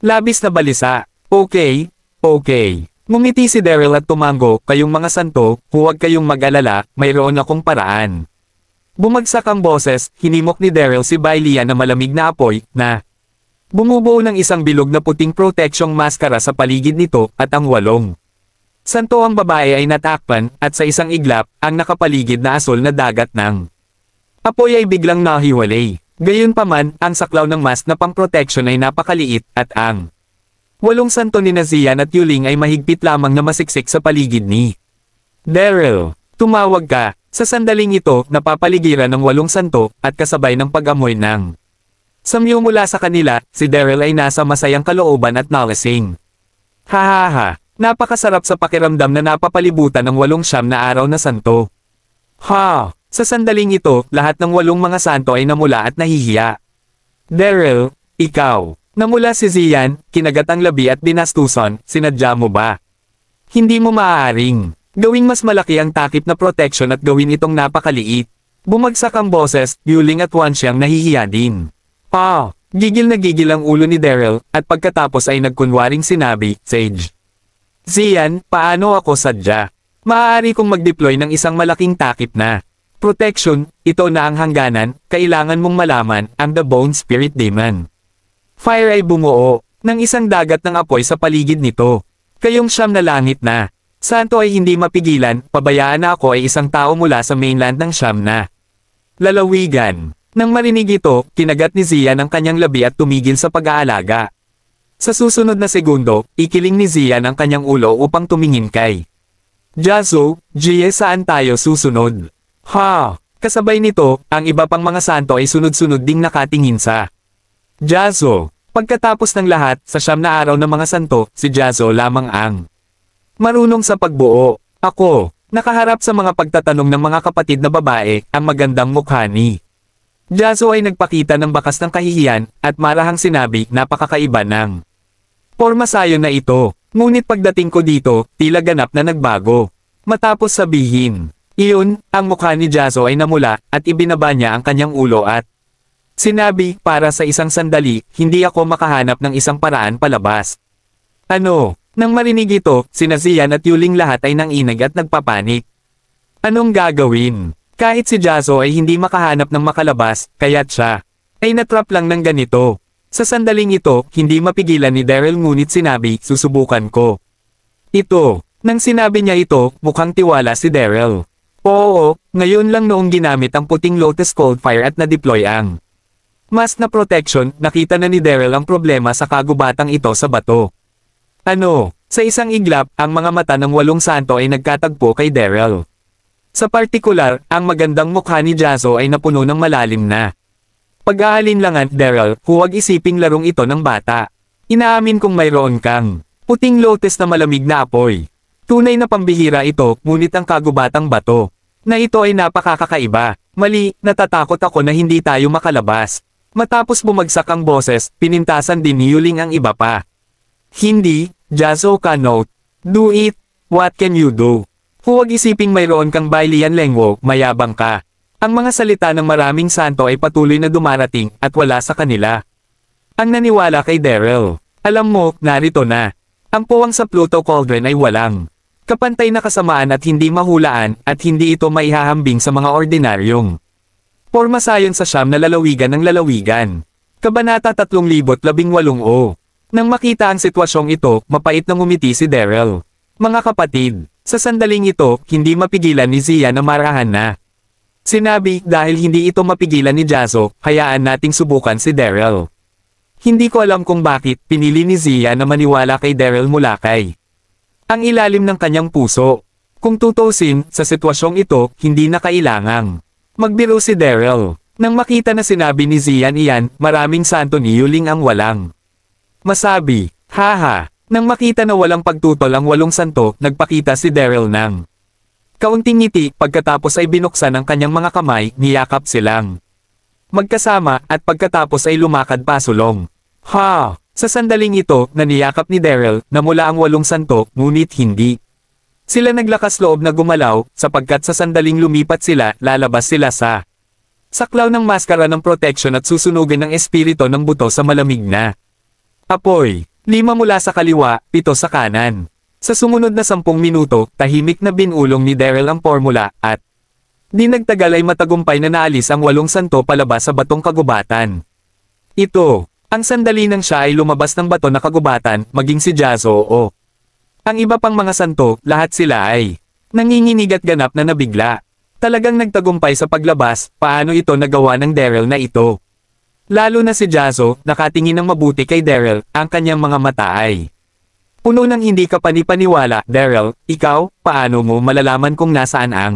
labis na balisa. Okay, okay. Ngumiti si Daryl at tumango, kayong mga santo, huwag kayong mag-alala, mayroon akong paraan. Bumagsak ang boses, hinimok ni Daryl si Bailian na malamig na apoy, na bumubuo ng isang bilog na puting proteksyong maskara sa paligid nito, at ang 8 santo ang babae ay natakpan, at sa isang iglap, ang nakapaligid na asul na dagat ng apoy ay biglang nahiwalay. Gayunpaman, ang saklaw ng mask na pang-protection ay napakaliit, at ang 8 santo ni Zian at Yuling ay mahigpit lamang na masiksik sa paligid ni Daryl. Tumawag ka. Sa sandaling ito, napapaligiran ng 8 santo, at kasabay ng pag-amoy ng samyo mula sa kanila, si Daryl ay nasa masayang kalooban at nalasing. Hahaha. Napakasarap sa pakiramdam na napapalibutan ng 8 na araw na santo. Ha! Sa sandaling ito, lahat ng 8 mga santo ay namula at nahihiya. Daryl, ikaw. Namula si Zian, kinagat ang labi at binastusan, sinadya mo ba? Hindi mo maaaring gawing mas malaki ang takip na protection at gawin itong napakaliit. Bumagsak ang boses, Yuling at Wan siyang nahihiya din. Gigil na gigil ang ulo ni Daryl, at pagkatapos ay nagkunwaring sinabi, Sage. Zian, paano ako sadya? Maaari kong mag-deploy ng isang malaking takip na protection, ito na ang hangganan, kailangan mong malaman, ang The Bone Spirit Demon. Fire ay bumuo ng isang dagat ng apoy sa paligid nito. Kayong 9 na langit na. Santo ay hindi mapigilan, pabayaan na ako ay isang tao mula sa mainland ng 9 na lalawigan. Nang marinig ito, kinagat ni Zian ang kanyang labi at tumigil sa pag-aalaga. Sa susunod na segundo, ikiling ni Zian ang kanyang ulo upang tumingin kay Jazo, Jie, saan tayo susunod? Kasabay nito, ang iba pang mga santo ay sunod-sunod ding nakatingin sa Jazo. Pagkatapos ng lahat, sa 9 na araw ng mga santo, si Jazo lamang ang marunong sa pagbuo. Ako, nakaharap sa mga pagtatanong ng mga kapatid na babae, ang magandang mukha ni Jazo ay nagpakita ng bakas ng kahihiyan, at marahang sinabi, napakakaiba ng pormasayon na ito. Ngunit pagdating ko dito, tila ganap na nagbago. Matapos sabihin, iyon, ang mukha ni Jazo ay namula, at ibinaba niya ang kanyang ulo at sinabi, para sa isang sandali, hindi ako makahanap ng isang paraan palabas. Ano? Nang marinig ito, sina Zian at Yuling lahat ay nanginig at nagpapanik. Anong gagawin? Kahit si Jazo ay hindi makahanap ng makalabas, kaya't siya ay natrap lang ng ganito. Sa sandaling ito, hindi mapigilan ni Daryl ngunit sinabi, susubukan ko. Ito. Nang sinabi niya ito, mukhang tiwala si Daryl. Oo, ngayon lang noong ginamit ang puting Lotus Coldfire at na-deploy ang mas na protection, nakita na ni Daryl ang problema sa kagubatang ito sa bato. Ano? Sa isang iglap, ang mga mata ng 8 santo ay nagkatagpo kay Daryl. Sa partikular, ang magandang mukha ni Jazo ay napuno ng malalim na pag-aalinlangan, Daryl, huwag isiping larong ito ng bata. Inaamin kong mayroon kang puting lotus na malamig na apoy. Tunay na pambihira ito, ngunit ang kagubatang bato na ito ay napakakaiba. Mali, natatakot ako na hindi tayo makalabas. Matapos bumagsak ang boses, pinintasan din ni Yuling ang iba pa. Hindi, Jazo cannot do it. What can you do? Huwag isiping mayroon kang Bailian Lengwo, mayabang ka. Ang mga salita ng maraming santo ay patuloy na dumarating, at wala sa kanila. Ang naniwala kay Daryl. Alam mo, narito na. Ang puwang sa Pluto Cauldron ay walang kapantay na kasamaan at hindi mahulaan, at hindi ito maihahambing sa mga ordinaryong pormasayon sa 9 na lalawigan ng lalawigan. Kabanata 3018. Nang makita ang sitwasyong ito, mapait na ngumiti si Daryl. Mga kapatid, sa sandaling ito, hindi mapigilan ni Zia na marahan na. Sinabi, dahil hindi ito mapigilan ni Jazo, hayaan nating subukan si Daryl. Hindi ko alam kung bakit, pinili ni Zia na maniwala kay Daryl mula kay ang ilalim ng kanyang puso. Kung tutusin, sa sitwasyong ito, hindi na kailangang magbiro si Daryl. Nang makita na sinabi ni Zian iyan, maraming santo ni Yuling ang walang masabi. Haha. Nang makita na walang pagtutol ang 8 santo, nagpakita si Daryl ng kaunting ngiti, pagkatapos ay binuksan ang kanyang mga kamay, niyakap silang magkasama, at pagkatapos ay lumakad pasulong. Sa sandaling ito, naniyakap ni Daryl, na mula ang 8 santo, ngunit hindi sila naglakas loob na gumalaw, sapagkat sa sandaling lumipat sila, lalabas sila sa saklaw ng maskara ng protection at susunugin ng espiritu ng buto sa malamig na apoy. 5 mula sa kaliwa, 7 sa kanan. Sa sumunod na 10 minuto, tahimik na binulong ni Daryl ang formula, at di nagtagal ay matagumpay na naalis ang 8 santo palabas sa batong kagubatan. Ito, ang sandali nang siya ay lumabas ng bato na kagubatan, maging si Jazo o ang iba pang mga santo, lahat sila ay nanginginig at ganap na nabigla. Talagang nagtagumpay sa paglabas, paano ito nagawa ng Daryl na ito? Lalo na si Jazo, nakatingin ng mabuti kay Daryl, ang kanyang mga mata ay puno ng hindi ka panipaniwala. Daryl, ikaw, paano mo malalaman kung nasaan ang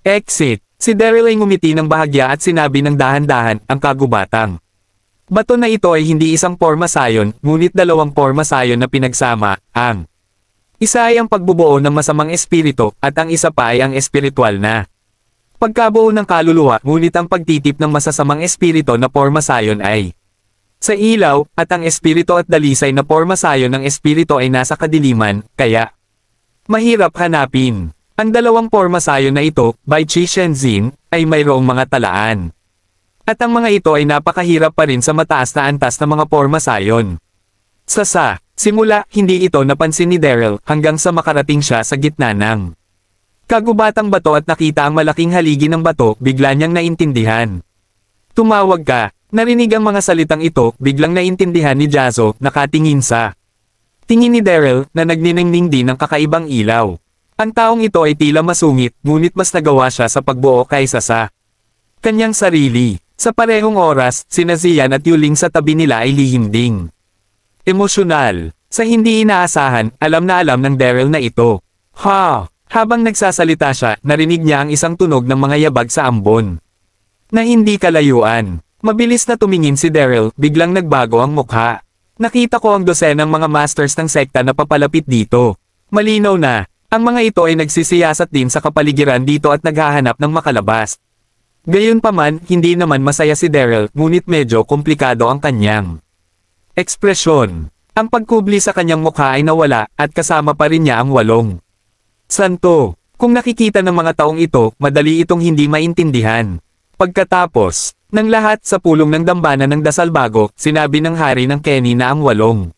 exit? Si Daryl ay ngumiti ng bahagya at sinabi ng dahan-dahan, ang kagubatang bato na ito ay hindi isang pormasayon, ngunit 2 pormasayon na pinagsama, ang Isa ay ang pagbubuo ng masamang espiritu at ang isa pa ay ang espiritual na pagkabuo ng kaluluwa, ngunit ang pagtitip ng masasamang espiritu na porma sayon ay sa ilaw, at ang espiritu at dalisay na porma sayon ng espiritu ay nasa kadiliman, kaya mahirap hanapin. Ang dalawang porma sayon na ito, by Qi Shenzhen, ay mayroong mga talaan. At ang mga ito ay napakahirap pa rin sa mataas na antas na mga porma sayon. Simula, hindi ito napansin ni Daryl hanggang sa makarating siya sa gitna ng kagubatang bato at nakita ang malaking haligi ng bato, bigla niyang naintindihan. Tumawag ka, narinig ang mga salitang ito, biglang naintindihan ni Jazzo, nakatingin sa tingin ni Daryl na nagniningning din ng kakaibang ilaw. Ang taong ito ay tila masungit, ngunit mas nagawa siya sa pagbuo kaysa sa kanyang sarili. Sa parehong oras, sina Zian at Yuling sa tabi nila ay lihim ding emosyonal. Sa hindi inaasahan, alam na alam ng Daryl na ito. Habang nagsasalita siya, narinig niya ang isang tunog ng mga yabag sa ambon na hindi kalayuan. Mabilis na tumingin si Daryl, biglang nagbago ang mukha. Nakita ko ang dosenang mga masters ng sekta na papalapit dito. Malinaw na, ang mga ito ay nagsisiyasat din sa kapaligiran dito at naghahanap ng makalabas. Gayunpaman, hindi naman masaya si Daryl, ngunit medyo komplikado ang kanyang ekspresyon. Ang pagkubli sa kanyang mukha ay nawala, at kasama pa rin niya ang 8 santo. Kung nakikita ng mga taong ito, madali itong hindi maintindihan. Pagkatapos ng lahat sa pulong ng dambana ng Dasalbago, sinabi ng hari ng Kenny na ang 8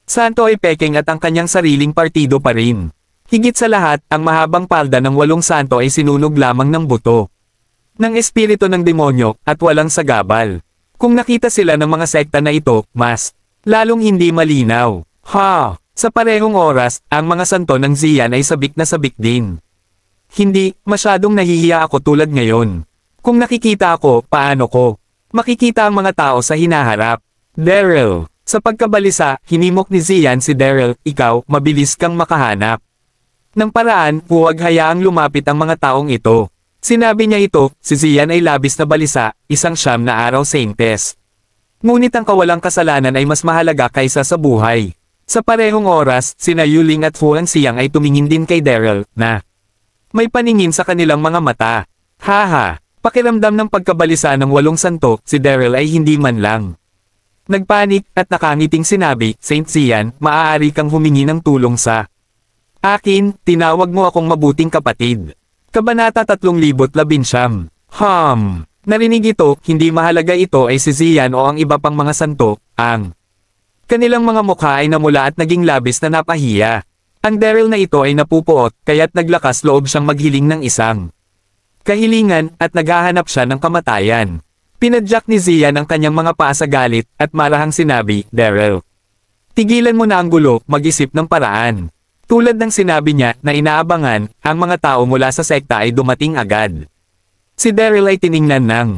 santo ay pekeng at ang kanyang sariling partido pa rin. Higit sa lahat, ang mahabang palda ng 8 santo ay sinunog lamang ng buto ng espiritu ng demonyo, at walang sagabal. Kung nakita sila ng mga sekta na ito, mas lalong hindi malinaw. Sa parehong oras, ang mga santo ng Zian ay sabik na sabik din. Hindi, masyadong nahihiya ako tulad ngayon. Kung nakikita ako, paano ko makikita ang mga tao sa hinaharap? Daryl. Sa pagkabalisa, hinimok ni Zian si Daryl, ikaw, mabilis kang makahanap ng paraan, huwag hayaang lumapit ang mga taong ito. Sinabi niya ito, si Zian ay labis na balisa, 1 siyam na araw saintes. Ngunit ang kawalang kasalanan ay mas mahalaga kaysa sa buhay. Sa parehong oras, sina Yuling at Huang Xiang ay tumingin din kay Daryl, na may paningin sa kanilang mga mata. Pakiramdam ng pagkabalisa ng 8 santo, si Daryl ay hindi man lang nagpanik, at nakangiting sinabi, Saint Zian, maaari kang humingi ng tulong sa akin, tinawag mo akong mabuting kapatid. Kabanata 319. Narinig ito, hindi mahalaga ito ay si Zian o ang iba pang mga santo, ang kanilang mga mukha ay namula at naging labis na napahiya. Ang Daryl na ito ay napupuot, kaya't naglakas loob siyang maghiling ng isang kahilingan, at naghahanap siya ng kamatayan. Pinadyak ni Zian ang kanyang mga paa sa galit, at marahang sinabi, Daryl, tigilan mo na ang gulo, mag-isip ng paraan. Tulad ng sinabi niya na inaabangan, ang mga tao mula sa sekta ay dumating agad. Si Daryl ay tiningnan ng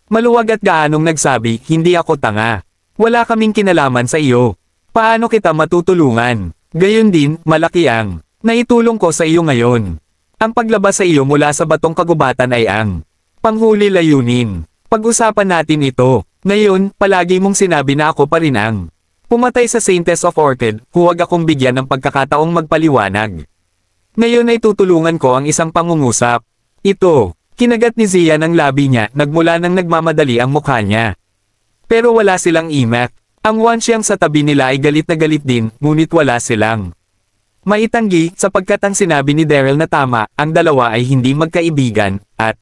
maluwag at gaanong nagsabi, hindi ako tanga. Wala kaming kinalaman sa iyo. Paano kita matutulungan? Gayon din, malaki ang naitulong ko sa iyo ngayon. Ang paglabas sa iyo mula sa batong kagubatan ay ang panghuli layunin. Pag-usapan natin ito. Ngayon, palagi mong sinabi na ako pa rin ang pumatay sa Saintess of Orchid, huwag akong bigyan ng pagkakataong magpaliwanag. Ngayon ay tutulungan ko ang isang pangungusap. Ito, kinagat ni Zian ang labi niya, nagmula nang nagmamadali ang mukha niya. Pero wala silang imak. Ang Wanxiang sa tabi nila ay galit na galit din, ngunit wala silang maitanggi, sapagkat ang sinabi ni Daryl na tama, ang dalawa ay hindi magkaibigan, at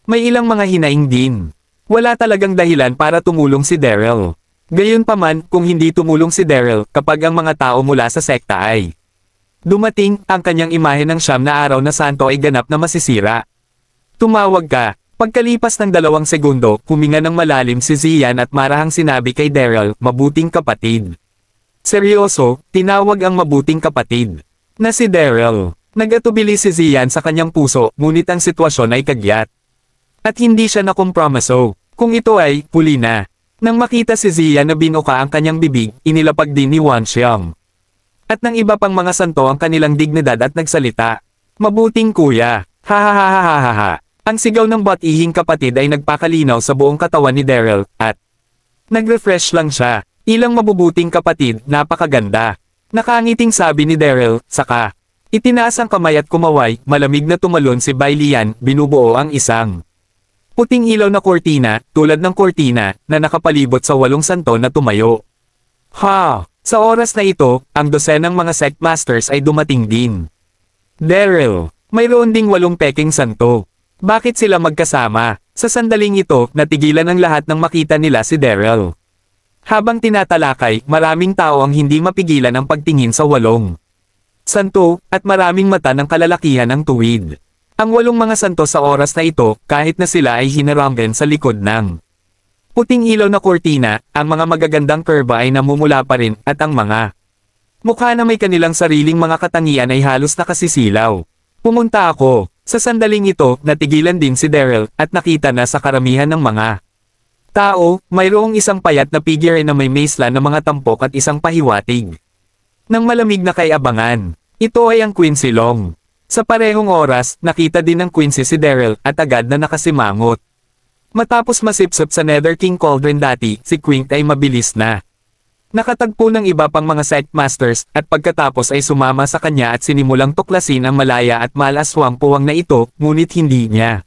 may ilang mga hinaing din. Wala talagang dahilan para tumulong si Daryl. Gayunpaman, kung hindi tumulong si Daryl, kapag ang mga tao mula sa sekta ay dumating, ang kanyang imahe ng 9 na araw na santo ay ganap na masisira. Tumawag ka. Pagkalipas ng 2 segundo, huminga ng malalim si Zian at marahang sinabi kay Daryl, mabuting kapatid. Seryoso, tinawag ang mabuting kapatid na si Daryl. Nagatubili si Zian sa kanyang puso, ngunit ang sitwasyon ay kagyat. At hindi siya nakompromiso. Kung ito ay, huli na. Nang makita si Zian na binuka ang kanyang bibig, inilapag din ni Wanxiang. At ng iba pang mga santo ang kanilang dignidad at nagsalita. Mabuting kuya. Ha. Ang sigaw ng bat-ihing kapatid ay nagpakalinaw sa buong katawan ni Daryl, at nag-refresh lang siya. Ilang mabubuting kapatid, napakaganda. Nakangiting sabi ni Daryl, saka. Itinaas ang kamay at kumaway, malamig na tumalon si Bailian, binubuo ang isang puting ilaw na kortina, tulad ng kortina, na nakapalibot sa 8 santo na tumayo. Ha! Sa oras na ito, ang dosenang mga sect masters ay dumating din. Daryl, mayroon ding 8 peking santo. Bakit sila magkasama? Sa sandaling ito, natigilan ang lahat nang makita nila si Daryl. Habang tinatalakay, maraming tao ang hindi mapigilan ang pagtingin sa 8 santo, at maraming mata ng kalalakihan ang tuwid. Ang 8 mga santo sa oras na ito, kahit na sila ay hinarangan sa likod ng puting ilaw na kortina, ang mga magagandang kurba ay namumula pa rin, at ang mga mukha na may kanilang sariling mga katangian ay halos nakasisilaw. Pumunta ako. Sa sandaling ito, natigilan din si Daryl, at nakita na sa karamihan ng mga tao, mayroong isang payat na figure na may macelan na mga tampok at isang pahiwatig. Nang malamig na kay-abangan. Ito ay ang Quincy Long. Sa parehong oras, nakita din ng Quincy si Daryl at agad na nakasimangot. Matapos masipsip sa Nether King Cauldron dati, si Quint ay mabilis na nakatagpo ng iba pang mga sect masters at pagkatapos ay sumama sa kanya at sinimulang tuklasin ang malaya at malaswang puwang na ito, ngunit hindi niya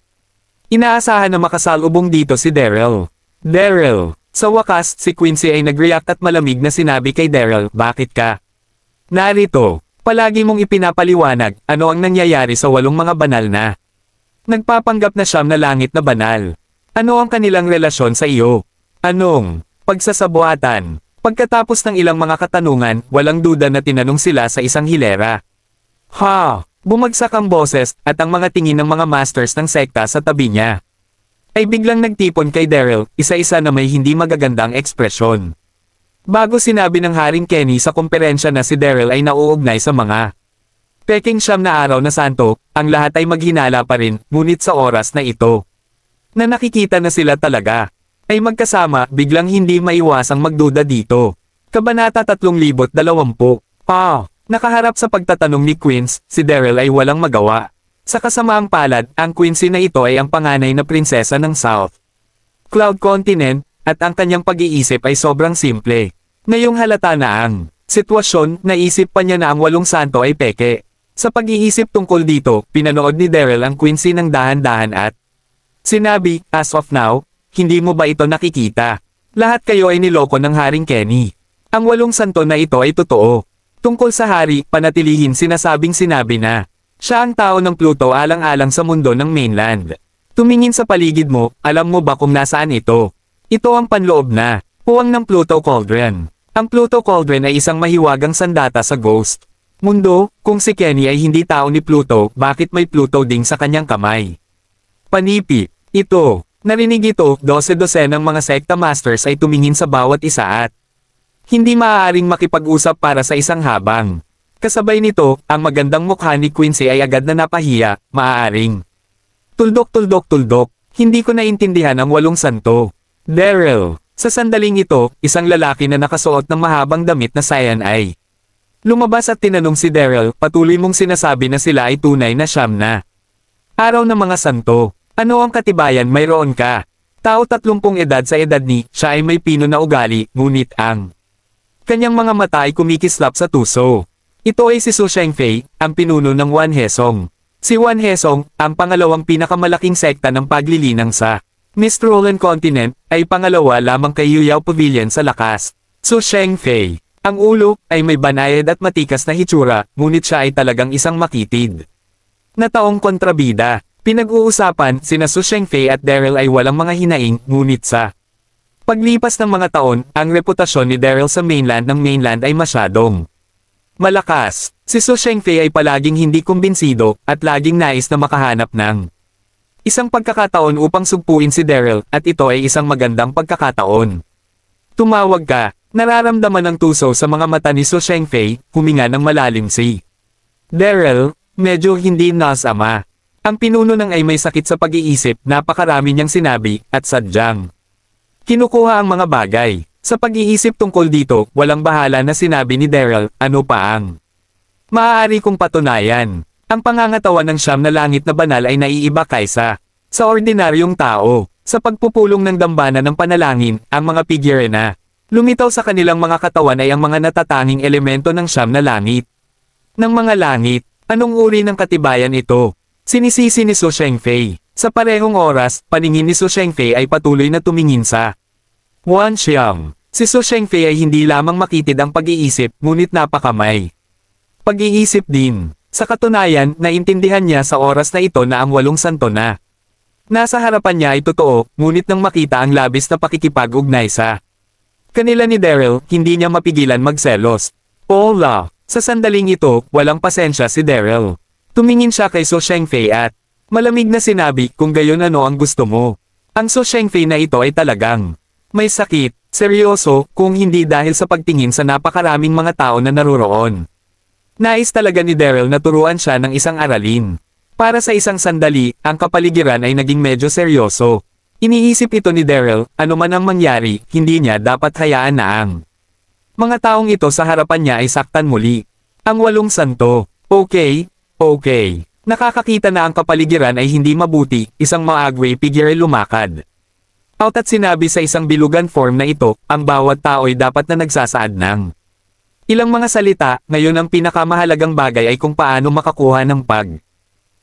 inaasahan na makasalubong dito si Daryl. Daryl. Sa wakas, si Quincy ay nag-react at malamig na sinabi kay Daryl, bakit ka narito? Palagi mong ipinapaliwanag, ano ang nangyayari sa 8 mga banal na nagpapanggap na siyam na langit na banal. Ano ang kanilang relasyon sa iyo? Anong pagsasabuatan? Pagkatapos ng ilang mga katanungan, walang duda na tinanong sila sa isang hilera. Ha! Bumagsak ang boses, at ang mga tingin ng mga masters ng sekta sa tabi niya ay biglang nagtipon kay Daryl, isa-isa na may hindi magagandang ekspresyon. Bago sinabi ng Haring Kenny sa komperensya na si Daryl ay nauugnay sa mga peking 9 na araw na santo, ang lahat ay maghinala pa rin, ngunit sa oras na ito na nakikita na sila talaga ay magkasama, biglang hindi maiwasang magduda dito. Kabanata 320. Nakaharap sa pagtatanong ni Quince, si Daryl ay walang magawa. Sa kasamaang palad, ang Quincy na ito ay ang panganay na prinsesa ng South Cloud Continent, at ang kanyang pag-iisip ay sobrang simple. Ngayong halata na ang sitwasyon, naisip pa niya na ang 8 santo ay peke. Sa pag-iisip tungkol dito, pinanood ni Daryl ang Quincy ng dahan-dahan at sinabi, as of now, hindi mo ba ito nakikita? Lahat kayo ay niloko ng Haring Kenny. Ang 8 santo na ito ay totoo. Tungkol sa hari, panatilihin sinasabing sinabi na siya ang tao ng Pluto alang-alang sa mundo ng mainland. Tumingin sa paligid mo, alam mo ba kung nasaan ito? Ito ang panloob na puwang ng Pluto Cauldron. Ang Pluto Cauldron ay isang mahiwagang sandata sa Ghost mundo. Kung si Kenny ay hindi tao ni Pluto, bakit may Pluto ding sa kanyang kamay? Panipi. Ito. Narinig ito, 12 ng mga sekta masters ay tumingin sa bawat isa at hindi maaaring makipag-usap para sa isang habang. Kasabay nito, ang magandang mukha ni Quincy ay agad na napahiya, maaaring. Tuldok. Hindi ko naintindihan ang 8 santo. Daryl. Sa sandaling ito, isang lalaki na nakasuot ng mahabang damit na cyan ay lumabas at tinanong si Daryl, patuloy mong sinasabi na sila ay tunay na 9 na araw ng mga santo. Ano ang katibayan mayroon ka? Tao 30 edad sa edad ni, siya ay may pino na ugali, ngunit ang kanyang mga mata ay kumikislap sa tuso. Ito ay si Su Shengfei, ang pinuno ng Wan Hesong. Si Wan Hesong, ang pangalawang pinakamalaking sekta ng paglilinang sa Mistrolan Continent, ay pangalawa lamang kay Yuyao Pavilion sa lakas. Su Shengfei. Ang ulo, ay may banayad at matikas na hitsura, ngunit siya ay talagang isang makitid na taong kontrabida. Pinag-uusapan, sina Su Shengfei at Daryl ay walang mga hinaing, ngunit sa paglipas ng mga taon, ang reputasyon ni Daryl sa mainland ay masyadong malakas. Si Su Shengfei ay palaging hindi kumbinsido, at laging nais na makahanap ng isang pagkakataon upang sugpuin si Daryl, at ito ay isang magandang pagkakataon. Tumawag ka. Nararamdaman ng tuso sa mga mata ni Su Shengfei, huminga ng malalim si Daryl, medyo hindi nasama. Ang pinuno ng ay may sakit sa pag-iisip, napakarami niyang sinabi, at sadyang kinukuha ang mga bagay. Sa pag-iisip tungkol dito, walang bahala na sinabi ni Daryl, ano pa ang maaari kong patunayan. Ang pangangatawan ng 9 na langit na banal ay naiiba kaysa sa ordinaryong tao. Sa pagpupulong ng dambana ng panalangin, ang mga figure na Lumitaw sa kanilang mga katawan ay ang mga natatanging elemento ng siyam na langit. Ng mga langit, anong uri ng katibayan ito? Sinisisi ni Su Shengfei. Sa parehong oras, paningin ni Su Shengfei ay patuloy na tumingin sa Wan Xiang. Si Su Shengfei ay hindi lamang makitid ang pag-iisip, ngunit napakamay pag-iisip din. Sa katunayan, naintindihan niya sa oras na ito na ang 8 santo na nasa harapan niya ay totoo, ngunit nang makita ang labis na pakikipag-ugnay sa kanila ni Daryl, hindi niya mapigilan magselos. Hola! Sa sandaling ito, walang pasensya si Daryl. Tumingin siya kay Su Shengfei at malamig na sinabi, kung gayon ano ang gusto mo. Ang Su Shengfei na ito ay talagang may sakit, seryoso, kung hindi dahil sa pagtingin sa napakaraming mga tao na naroroon. Nais talaga ni Daryl na turuan siya ng isang aralin. Para sa isang sandali, ang kapaligiran ay naging medyo seryoso. Iniisip ito ni Daryl, ano man ang mangyari, hindi niya dapat hayaan na ang mga taong ito sa harapan niya ay saktan muli. Ang 8 santo. Okay. Nakakakita na ang kapaligiran ay hindi mabuti, isang maagway figure ay lumakad out at sinabi sa isang bilugan form na ito, ang bawat tao ay dapat na nagsasaad ng ilang mga salita, ngayon ang pinakamahalagang bagay ay kung paano makakuha ng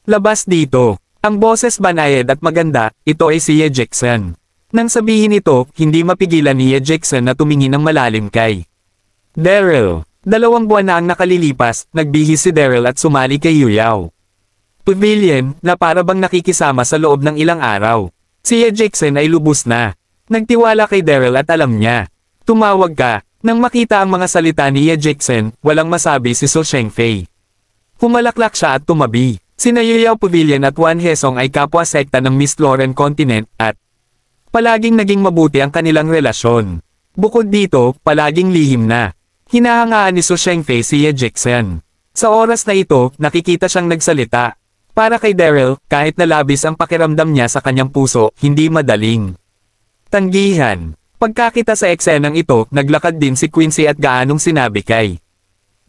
labas dito. Ang boses banayad at maganda, ito ay si Ye Jackson. Nang sabihin ito, hindi mapigilan ni Ye Jackson na tumingin ng malalim kay Daryl. 2 buwan na ang nakalilipas, nagbihis si Daryl at sumali kay Yuyao Pavilion, na para bang nakikisama sa loob ng ilang araw. Si Ye Jackson ay lubos na nagtiwala kay Daryl at alam niya. Tumawag ka. Nang makita ang mga salita ni Ye Jackson, walang masabi si Su Shengfei. Humalaklak siya at tumabi. Sina Yuyao Pavilion at Wan Hesong ay kapwa-sekta ng Miss Lauren Continent at palaging naging mabuti ang kanilang relasyon. Bukod dito, palaging lihim na hinahangaan ni Su Shengfei si Ye Jackson. Sa oras na ito, nakikita siyang nagsalita. Para kay Daryl, kahit na labis ang pakiramdam niya sa kanyang puso, hindi madaling tanggihan. Pagkakita sa eksenang ito, naglakad din si Quincy at gaanong sinabi kay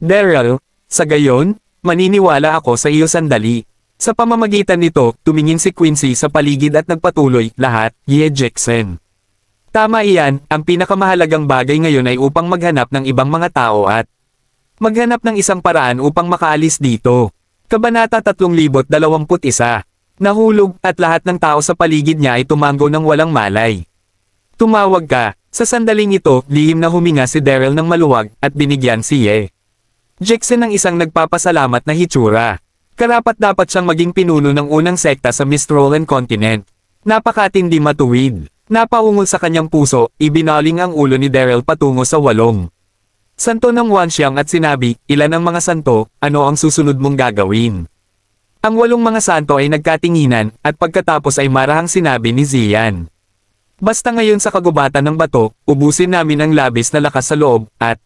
Daryl, sa gayon, maniniwala ako sa iyo sandali. Sa pamamagitan nito, tumingin si Quincy sa paligid at nagpatuloy, lahat, Ye Jackson. Tama iyan, ang pinakamahalagang bagay ngayon ay upang maghanap ng ibang mga tao at maghanap ng isang paraan upang makaalis dito. Kabanata 3021. Nahulog, at lahat ng tao sa paligid niya ay tumango ng walang malay. Tumawag ka. Sa sandaling ito, lihim na huminga si Daryl ng maluwag, at binigyan si Ye Jackson ng isang nagpapasalamat na hitsura. Karapat-dapat siyang maging pinuno ng unang sekta sa Miss Lauren Continent. Napakatindi matuwid. Napaungol sa kanyang puso, ibinaling ang ulo ni Daryl patungo sa 8 santo ng Wan Xiang at sinabi, ilan ang mga santo, ano ang susunod mong gagawin? Ang 8 mga santo ay nagkatinginan, at pagkatapos ay marahang sinabi ni Ziyan. Basta ngayon sa kagubatan ng bato, ubusin namin ang labis na lakas sa loob, at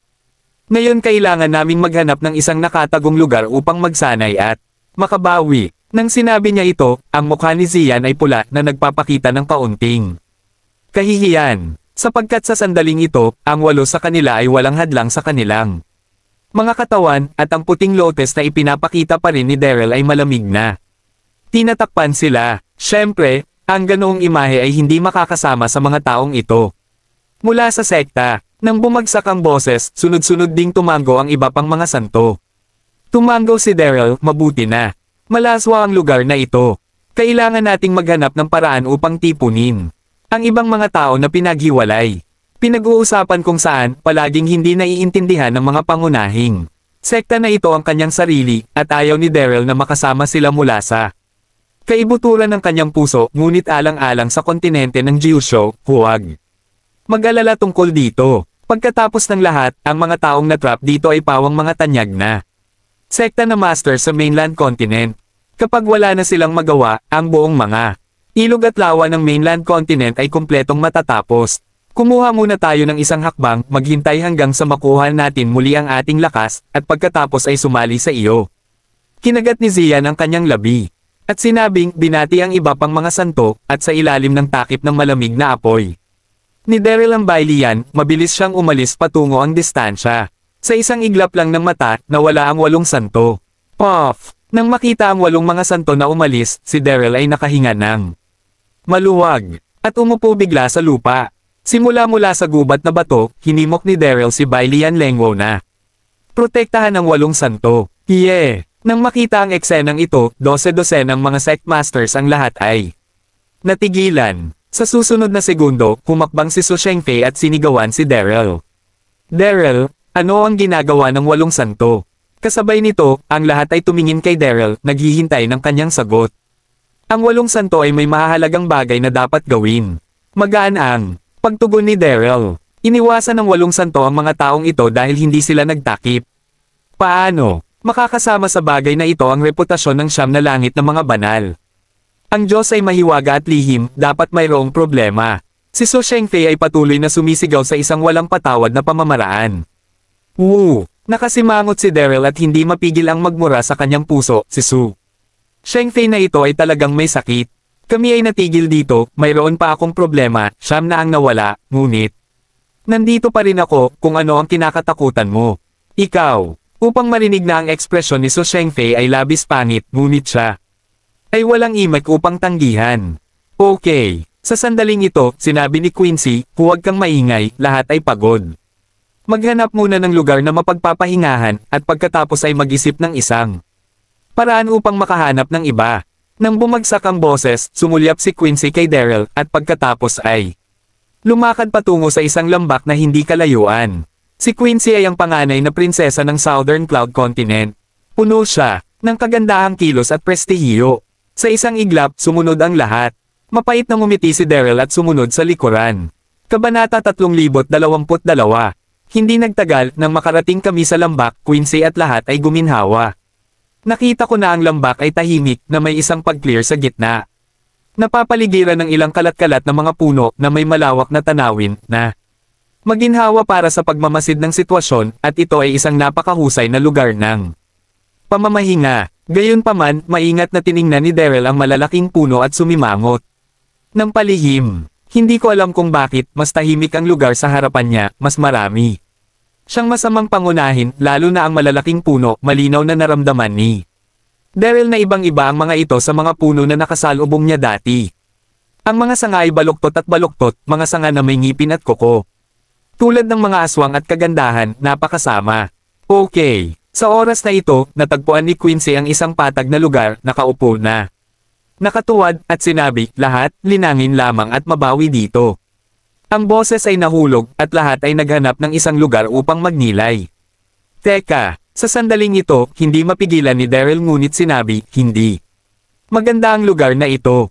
ngayon kailangan naming maghanap ng isang nakatagong lugar upang magsanay at makabawi. Nang sinabi niya ito, ang mukha ni Ziyan ay pula na nagpapakita ng kaunting kahihiyan. Sapagkat sa sandaling ito, ang 8 sa kanila ay walang hadlang sa kanilang mga katawan, at ang puting lotus na ipinapakita pa rin ni Daryl ay malamig na tinatakpan sila. Siyempre, ang ganoong imahe ay hindi makakasama sa mga taong ito. Mula sa sekta, nang bumagsak ang boses, sunod-sunod ding tumango ang iba pang mga santo. Tumango si Daryl, mabuti na. Malaswa ang lugar na ito. Kailangan nating maghanap ng paraan upang tipunin ang ibang mga tao na pinaghiwalay. Pinag-uusapan kung saan, palaging hindi naiintindihan ng mga pangunahing sekta na ito ang kanyang sarili, at ayaw ni Daryl na makasama sila mula sa kaibuturan ng kanyang puso, ngunit alang-alang sa kontinente ng Jiuzhou, huwag mag-alala tungkol dito. Pagkatapos ng lahat, ang mga taong na-trap dito ay pawang mga tanyag na sekta na master sa mainland continent. Kapag wala na silang magawa, ang buong mga ilog at lawa ng mainland continent ay kumpletong matatapos. Kumuha muna tayo ng isang hakbang, maghintay hanggang sa makuha natin muli ang ating lakas, at pagkatapos ay sumali sa iyo. Kinagat ni Ziyan ang kanyang labi. At sinabing, binati ang iba pang mga santo, at sa ilalim ng takip ng malamig na apoy ni Daryl ang bayliyan, mabilis siyang umalis patungo ang distansya. Sa isang iglap lang ng mata, nawala ang 8 santo. Puff! Nang makita ang 8 mga santo na umalis, si Daryl ay nakahinga ng maluwag, at umupo bigla sa lupa. Simula-mula sa gubat na bato, hinimok ni Daryl si Bailian Lengwo na protektahan ang 8 santo. Nang makita ang eksenang ito, 12 ng mga sect masters ang lahat ay natigilan. Sa susunod na segundo, humakbang si Su Shengfei at sinigawan si Daryl. Daryl, ano ang ginagawa ng 8 santo? Kasabay nito, ang lahat ay tumingin kay Daryl, naghihintay ng kanyang sagot. Ang 8 santo ay may mahahalagang bagay na dapat gawin. Magaan ang pagtugon ni Daryl. Iniwasan ng 8 santo ang mga taong ito dahil hindi sila nagtakip. Paano? Makakasama sa bagay na ito ang reputasyon ng 9 na langit ng mga banal. Ang Diyos ay mahiwaga at lihim, dapat mayroong problema. Si Su Shengfei ay patuloy na sumisigaw sa isang walang patawad na pamamaraan. Nakasimangot si Daryl at hindi mapigil ang magmura sa kanyang puso, si Su Shengfei na ito ay talagang may sakit. Kami ay natigil dito, mayroon pa akong problema, 9 na ang nawala, ngunit nandito pa rin ako, kung ano ang kinakatakutan mo. Ikaw. Upang marinig na ang ekspresyon ni Su Shengfei ay labis pangit, ngunit siya ay walang imik upang tanggihan. Okay. Sa sandaling ito, sinabi ni Quincy, huwag kang maingay, lahat ay pagod. Maghanap muna ng lugar na mapagpapahingahan, at pagkatapos ay mag-isip ng isang paraan upang makahanap ng iba. Nang bumagsak ang boses, sumulyap si Quincy kay Daryl, at pagkatapos ay lumakad patungo sa isang lambak na hindi kalayuan. Si Quincy ay ang panganay na prinsesa ng Southern Cloud Continent. Puno siya ng kagandahang kilos at prestihiyo. Sa isang iglap, sumunod ang lahat. Mapait na ngumiti si Daryl at sumunod sa likuran. Kabanata 3022. Hindi nagtagal, nang makarating kami sa lambak, Quincy at lahat ay guminhawa. Nakita ko na ang lambak ay tahimik na may isang pag-clear sa gitna. Napapaligiran ng ilang kalat-kalat na mga puno na may malawak na tanawin na maginhawa para sa pagmamasid ng sitwasyon, at ito ay isang napakahusay na lugar ng pamamahinga. Gayunpaman, maingat na tiningnan ni Daryl ang malalaking puno at sumimangot ng palihim. Hindi ko alam kung bakit, mas tahimik ang lugar sa harapan niya, mas marami siyang masamang pangunahin, lalo na ang malalaking puno, malinaw na naramdaman ni Daryl na ibang-iba ang mga ito sa mga puno na nakasalubong niya dati. Ang mga sanga ay baluktot at baluktot, mga sanga na may ngipin at kuko. Tulad ng mga aswang at kagandahan, napakasama. Okay. Sa oras na ito, natagpuan ni Quincy ang isang patag na lugar, nakaupo na nakatuwad, at sinabi, lahat, linangin lamang at mabawi dito. Ang boses ay nahulog, at lahat ay naghanap ng isang lugar upang magnilay. Teka, sa sandaling ito, hindi mapigilan ni Daryl ngunit sinabi, hindi. Maganda ang lugar na ito.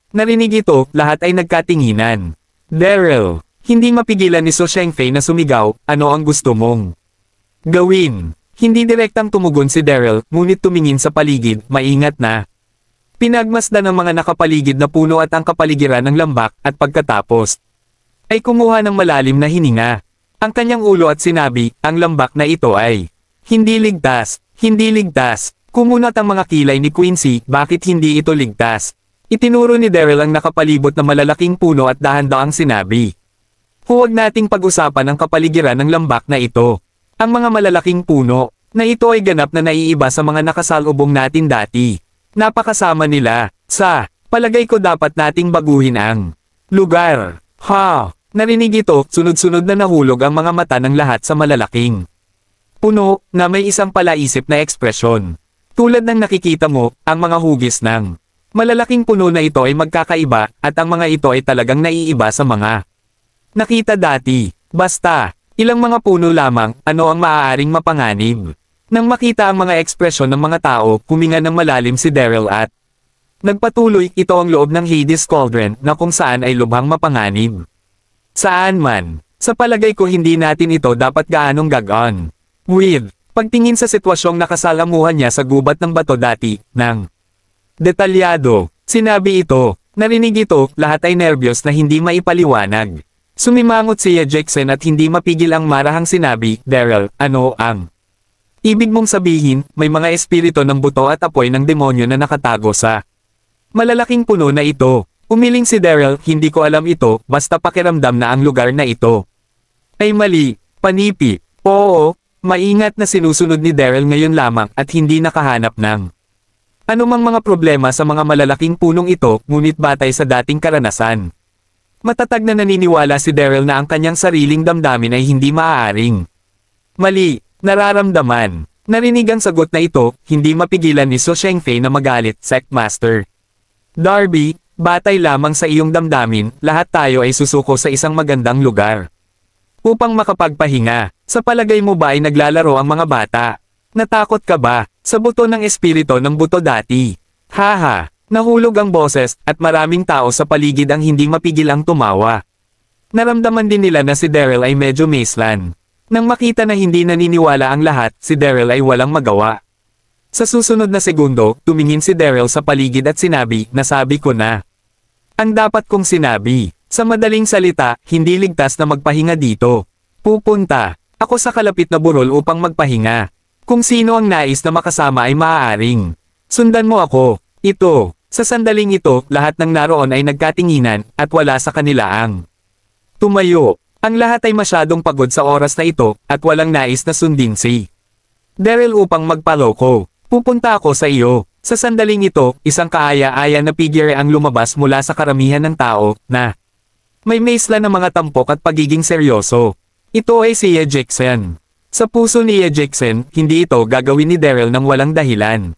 Narinig ito, lahat ay nagkatinginan. Daryl, hindi mapigilan ni Su Shengfei na sumigaw, ano ang gusto mong gawin? Hindi direktang tumugon si Daryl, ngunit tumingin sa paligid, maingat na pinagmasdan ng mga nakapaligid na puno at ang kapaligiran ng lambak, at pagkatapos ay kumuha ng malalim na hininga. Ang kanyang ulo at sinabi, ang lambak na ito ay hindi ligtas, hindi ligtas. Kumunat ang mga kilay ni Quincy, bakit hindi ito ligtas? Itinuro ni Daryl ang nakapalibot na malalaking puno at dahan-daang sinabi, huwag nating pag-usapan ang kapaligiran ng lambak na ito. Ang mga malalaking puno na ito ay ganap na naiiba sa mga nakasalubong natin dati. Napakasama nila. Sa palagay ko dapat nating baguhin ang lugar. Narinig ito, sunod-sunod na nahulog ang mga mata ng lahat sa malalaking puno na may isang palaisip na ekspresyon. Tulad ng nakikita mo, ang mga hugis ng malalaking puno na ito ay magkakaiba, at ang mga ito ay talagang naiiba sa mga nakita dati. Basta ilang mga puno lamang, ano ang maaaring mapanganib? Nang makita ang mga ekspresyon ng mga tao, huminga ng malalim si Daryl at nagpatuloy, ito ang loob ng Hades Cauldron na kung saan ay lubhang mapanganib. Saan man, sa palagay ko hindi natin ito dapat gaanong gagaan. With pagtingin sa sitwasyong nakasalamuhan niya sa gubat ng bato dati, ng detalyado, sinabi ito, narinig ito, lahat ay nervyos na hindi maipaliwanag. Sumimangot siya Jackson at hindi mapigil ang marahang sinabi, Daryl, ano ang ibig mong sabihin? May mga espiritu ng buto at apoy ng demonyo na nakatago sa malalaking puno na ito. Umiling si Daryl, hindi ko alam ito, basta pakiramdam na ang lugar na ito ay mali, panipi. Oo, maingat na sinusunod ni Daryl ngayon lamang at hindi nakahanap ng anumang mga problema sa mga malalaking punong ito, ngunit batay sa dating karanasan. Matatag na naniniwala si Daryl na ang kanyang sariling damdamin ay hindi maaaring mali, nararamdaman. Narinig ang sagot na ito, hindi mapigilan ni So Shengfei na magalit, Sectmaster. Darby, batay lamang sa iyong damdamin, lahat tayo ay susuko sa isang magandang lugar. Upang makapagpahinga, sa palagay mo ba ay naglalaro ang mga bata? Natakot ka ba sa buto ng espiritu ng buto dati? Haha, nahulog ang boses at maraming tao sa paligid ang hindi mapigil ang tumawa. Naramdaman din nila na si Daryl ay medyo maislan. Nang makita na hindi naniniwala ang lahat, si Daryl ay walang magawa. Sa susunod na segundo, tumingin si Daryl sa paligid at sinabi, nasabi ko na. Ang dapat kong sinabi, sa madaling salita, hindi ligtas na magpahinga dito. Pupunta ako sa kalapit na burol upang magpahinga. Kung sino ang nais na makasama ay maaaring sundan mo ako. Ito, sa sandaling ito, lahat ng naroon ay nagkatinginan, at wala sa kanila ang tumayo. Ang lahat ay masyadong pagod sa oras na ito, at walang nais na sundin si Daryl upang magpaloko. Pupunta ako sa iyo. Sa sandaling ito, isang kaaya-aya na figure ang lumabas mula sa karamihan ng tao, na may maisla na mga tampok at pagiging seryoso. Ito ay si Ye Jackson. Sa puso ni Ye Jackson, hindi ito gagawin ni Daryl ng walang dahilan.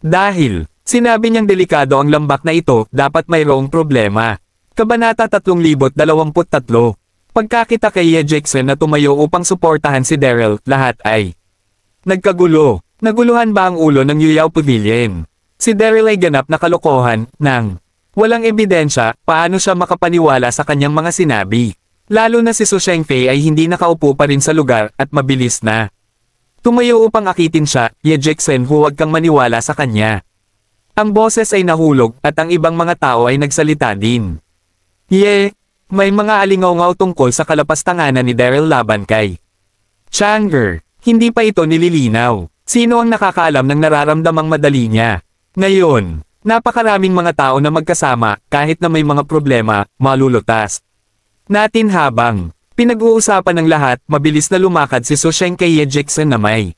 Dahil, sinabi niyang delikado ang lambak na ito, dapat mayroong problema. Kabanata 3023. Pagkakita kay Ye Jackson na tumayo upang suportahan si Daryl, lahat ay nagkagulo. Naguluhan ba ang ulo ng Yuyao Pavilion? Si Daryl ay ganap na kalokohan, nang walang ebidensya, paano siya makapaniwala sa kanyang mga sinabi. Lalo na si Su Shengfei ay hindi nakaupo pa rin sa lugar, at mabilis na tumayo upang akitin siya. Ye Jackson, huwag kang maniwala sa kanya. Ang boses ay nahulog, at ang ibang mga tao ay nagsalita din. Ye, may mga alingaw-ngaw tungkol sa kalapastanganan ni Daryl laban kay Changer. Hindi pa ito nililinaw. Sino ang nakakaalam ng nararamdamang madali niya? Ngayon, napakaraming mga tao na magkasama, kahit na may mga problema, malulutas natin habang pinag-uusapan ng lahat, mabilis na lumakad si So Sheng kay Ye Jackson na may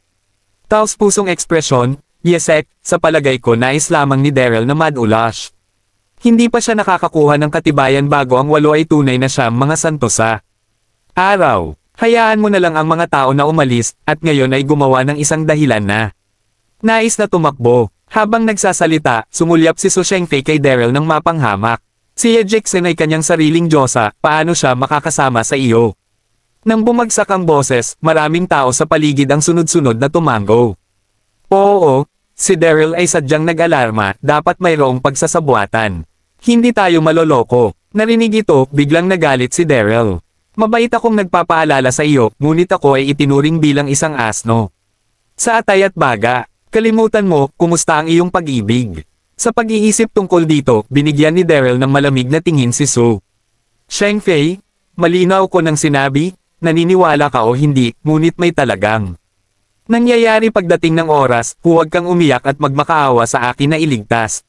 taos-pusong ekspresyon. Yesek, sa palagay ko nais lamang ni Daryl na madulash. Hindi pa siya nakakakuha ng katibayan bago ang 8 ay tunay na siyang mga santosa. Araw, hayaan mo na lang ang mga tao na umalis, at ngayon ay gumawa ng isang dahilan na nais na tumakbo. Habang nagsasalita, sumulyap si So Shengfei kay Daryl ng mapanghamak. Si Ye Jackson ay kanyang sariling diyosa, paano siya makakasama sa iyo? Nang bumagsak ang boses, maraming tao sa paligid ang sunod-sunod na tumango. Oo, si Daryl ay sadyang nag-alarma, dapat mayroong pagsasabuatan. Hindi tayo maloloko. Narinig ito, biglang nagalit si Daryl. Mabait akong nagpapaalala sa iyo, ngunit ako ay itinuring bilang isang asno. Sa atay at baga, kalimutan mo, kumusta ang iyong pag-ibig? Sa pag-iisip tungkol dito, binigyan ni Daryl ng malamig na tingin si Su Shengfei. Malinaw ko nang sinabi, naniniwala ka o hindi, ngunit may talagang nangyayari pagdating ng oras, huwag kang umiyak at magmakaawa sa akin na iligtas.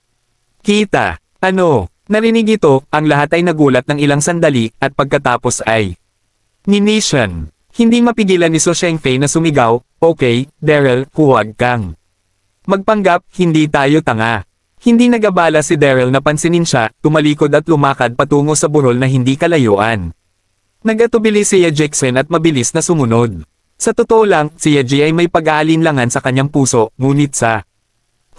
Kita, ano, narinig ito, ang lahat ay nagulat ng ilang sandali, at pagkatapos ay Ninishan. Hindi mapigilan ni So Shengfei na sumigaw, okay, Daryl, huwag kang magpanggap, hindi tayo tanga. Hindi nagabala si Daryl na pansinin siya, tumalikod at lumakad patungo sa burol na hindi kalayuan. Nagatubili si Ye Jackson at mabilis na sumunod. Sa totoo lang, si Ye Ji ay may pag-aalinlangan sa kanyang puso, ngunit sa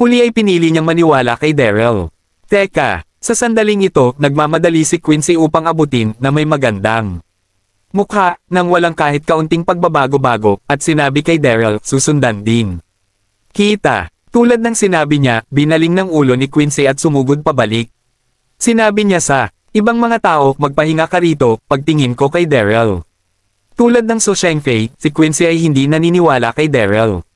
huli ay pinili niyang maniwala kay Daryl. Teka, sa sandaling ito, nagmamadali si Quincy upang abutin na may magandang mukha, nang walang kahit kaunting pagbabago-bago, at sinabi kay Daryl, susundan din. Kita. Tulad ng sinabi niya, binaling ng ulo ni Quincy at sumugod pabalik. Sinabi niya sa ibang mga tao, magpahinga ka rito, pagtingin ko kay Daryl. Tulad ng So Shengfei, si Quincy ay hindi naniniwala kay Daryl.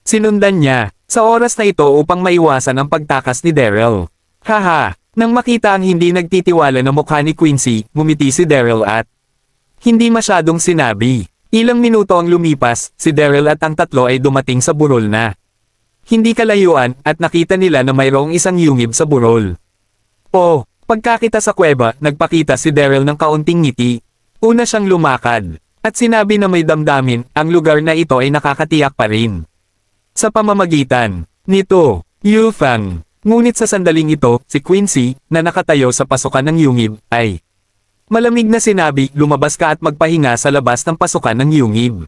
Sinundan niya, sa oras na ito upang maiwasan ang pagtakas ni Daryl. Haha, nang makita ang hindi nagtitiwala na mukha ni Quincy, ngumiti si Daryl at hindi masyadong sinabi. Ilang minuto ang lumipas, si Daryl at ang tatlo ay dumating sa burol na hindi kalayuan, at nakita nila na mayroong isang yungib sa burol. Pagkakita sa kuweba, nagpakita si Daryl ng kaunting ngiti. Una siyang lumakad, at sinabi na may damdamin, ang lugar na ito ay nakakatiyak pa rin. Sa pamamagitan nito, Yufang. Ngunit sa sandaling ito, si Quincy, na nakatayo sa pasukan ng yungib, ay Malamig na sinabi, lumabas ka at magpahinga sa labas ng pasukan ng yungib.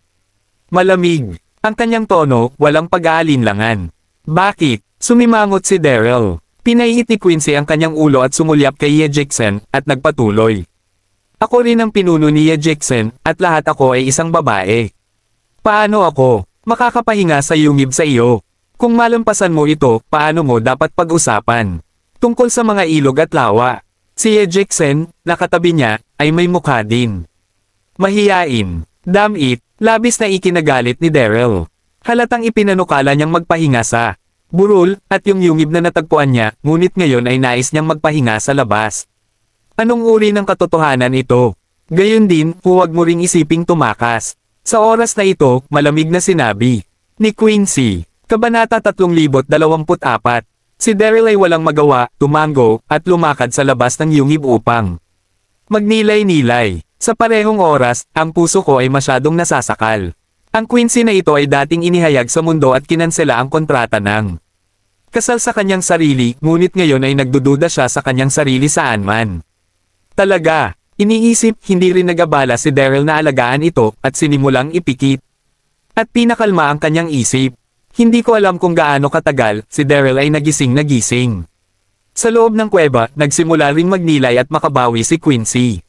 Malamig. Ang kanyang tono, walang pag-aalinlangan. Bakit? Sumimangot si Daryl. Pinaiit ni Quincy ang kanyang ulo at sumulyap kay Ye Jackson, at nagpatuloy. Ako rin ang pinuno ni Ye Jackson, at lahat ako ay isang babae. Paano ako makakapahinga sa yungib sa iyo? Kung malampasan mo ito, paano mo dapat pag-usapan? Tungkol sa mga ilog at lawa. Si Ye Jackson, nakatabi niya, ay may mukha din. Mahiyain. Damn it, labis na ikinagalit ni Daryl. Halatang ipinanukala niyang magpahinga sa burol, at yung yungib na natagpuan niya, ngunit ngayon ay nais niyang magpahinga sa labas. Anong uri ng katotohanan ito? Gayon din, huwag mo ring isiping tumakas. Sa oras na ito, malamig na sinabi ni Quincy. Kabanata 3024. Si Daryl ay walang magawa, tumango, at lumakad sa labas ng yungib upang magnilay-nilay. Sa parehong oras, ang puso ko ay masyadong nasasakal. Ang Quincy na ito ay dating inihayag sa mundo at kinansela ang kontrata ng kasal sa kanyang sarili, ngunit ngayon ay nagdududa siya sa kanyang sarili saan man. Talaga, iniisip, hindi rin nag-abala si Daryl na alagaan ito, at sinimulang ipikit. At pinakalma ang kanyang isip. Hindi ko alam kung gaano katagal, si Daryl ay nagising. Sa loob ng kuweba, nagsimula ring magnilay at makabawi si Quincy.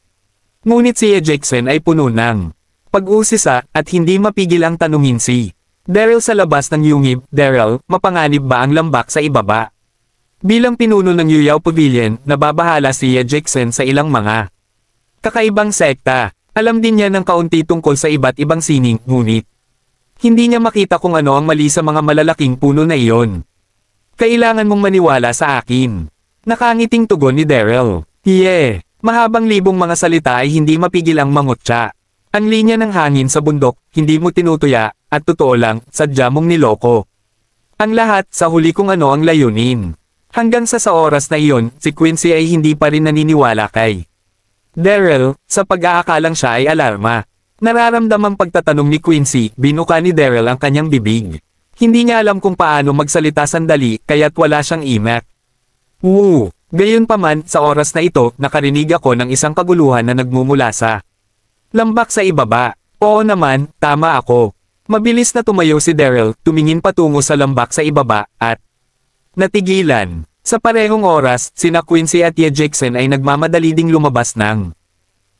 Ngunit si Ye Jackson ay puno ng pag-uusisa, at hindi mapigil ang tanungin si Daryl sa labas ng yungib. Daryl, mapanganib ba ang lambak sa ibaba? Bilang pinuno ng Yuyaw Pavilion, nababahala si Ye Jackson sa ilang mga kakaibang sekta. Alam din niya ng kaunti tungkol sa iba't ibang sining, ngunit hindi niya makita kung ano ang mali sa mga malalaking puno na iyon. Kailangan mong maniwala sa akin. Nakangiting tugon ni Daryl. Yeah. Mahabang libong mga salita ay hindi mapigil ang mangutya. Ang linya ng hangin sa bundok, hindi mo tinutuya, at totoo lang, sadya mong niloko. Ang lahat, sa huli kung ano ang layunin. Hanggang sa oras na iyon, si Quincy ay hindi pa rin naniniwala kay Daryl, sa pag-aakalang siya ay alarma. Nararamdamang pagtatanong ni Quincy, binuka ni Daryl ang kanyang bibig. Hindi niya alam kung paano magsalita sandali, kaya't wala siyang imak. Woo! Gayunpaman, sa oras na ito, nakarinig ako ng isang kaguluhan na nagmumula sa lambak sa ibaba. Oo naman, tama ako. Mabilis na tumayo si Daryl, tumingin patungo sa lambak sa ibaba, at natigilan. Sa parehong oras, sina Quincy at Ye Jackson ay nagmamadali ding lumabas ng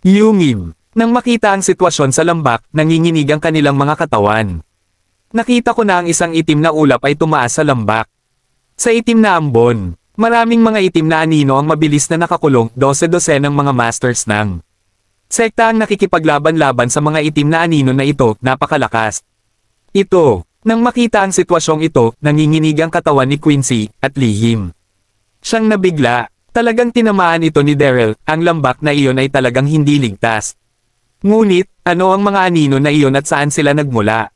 yungib. Nang makita ang sitwasyon sa lambak, nanginginig ang kanilang mga katawan. Nakita ko na ang isang itim na ulap ay tumaas sa lambak. Sa itim na ambon, maraming mga itim na anino ang mabilis na nakakulong, 12 ng mga masters ng sekta ang nakikipaglaban-laban sa mga itim na anino na ito, napakalakas. Ito, nang makita ang sitwasyong ito, nanginginig ang katawan ni Quincy, at lihim siyang nabigla. Talagang tinamaan ito ni Daryl, ang lambak na iyon ay talagang hindi ligtas. Ngunit, ano ang mga anino na iyon at saan sila nagmula?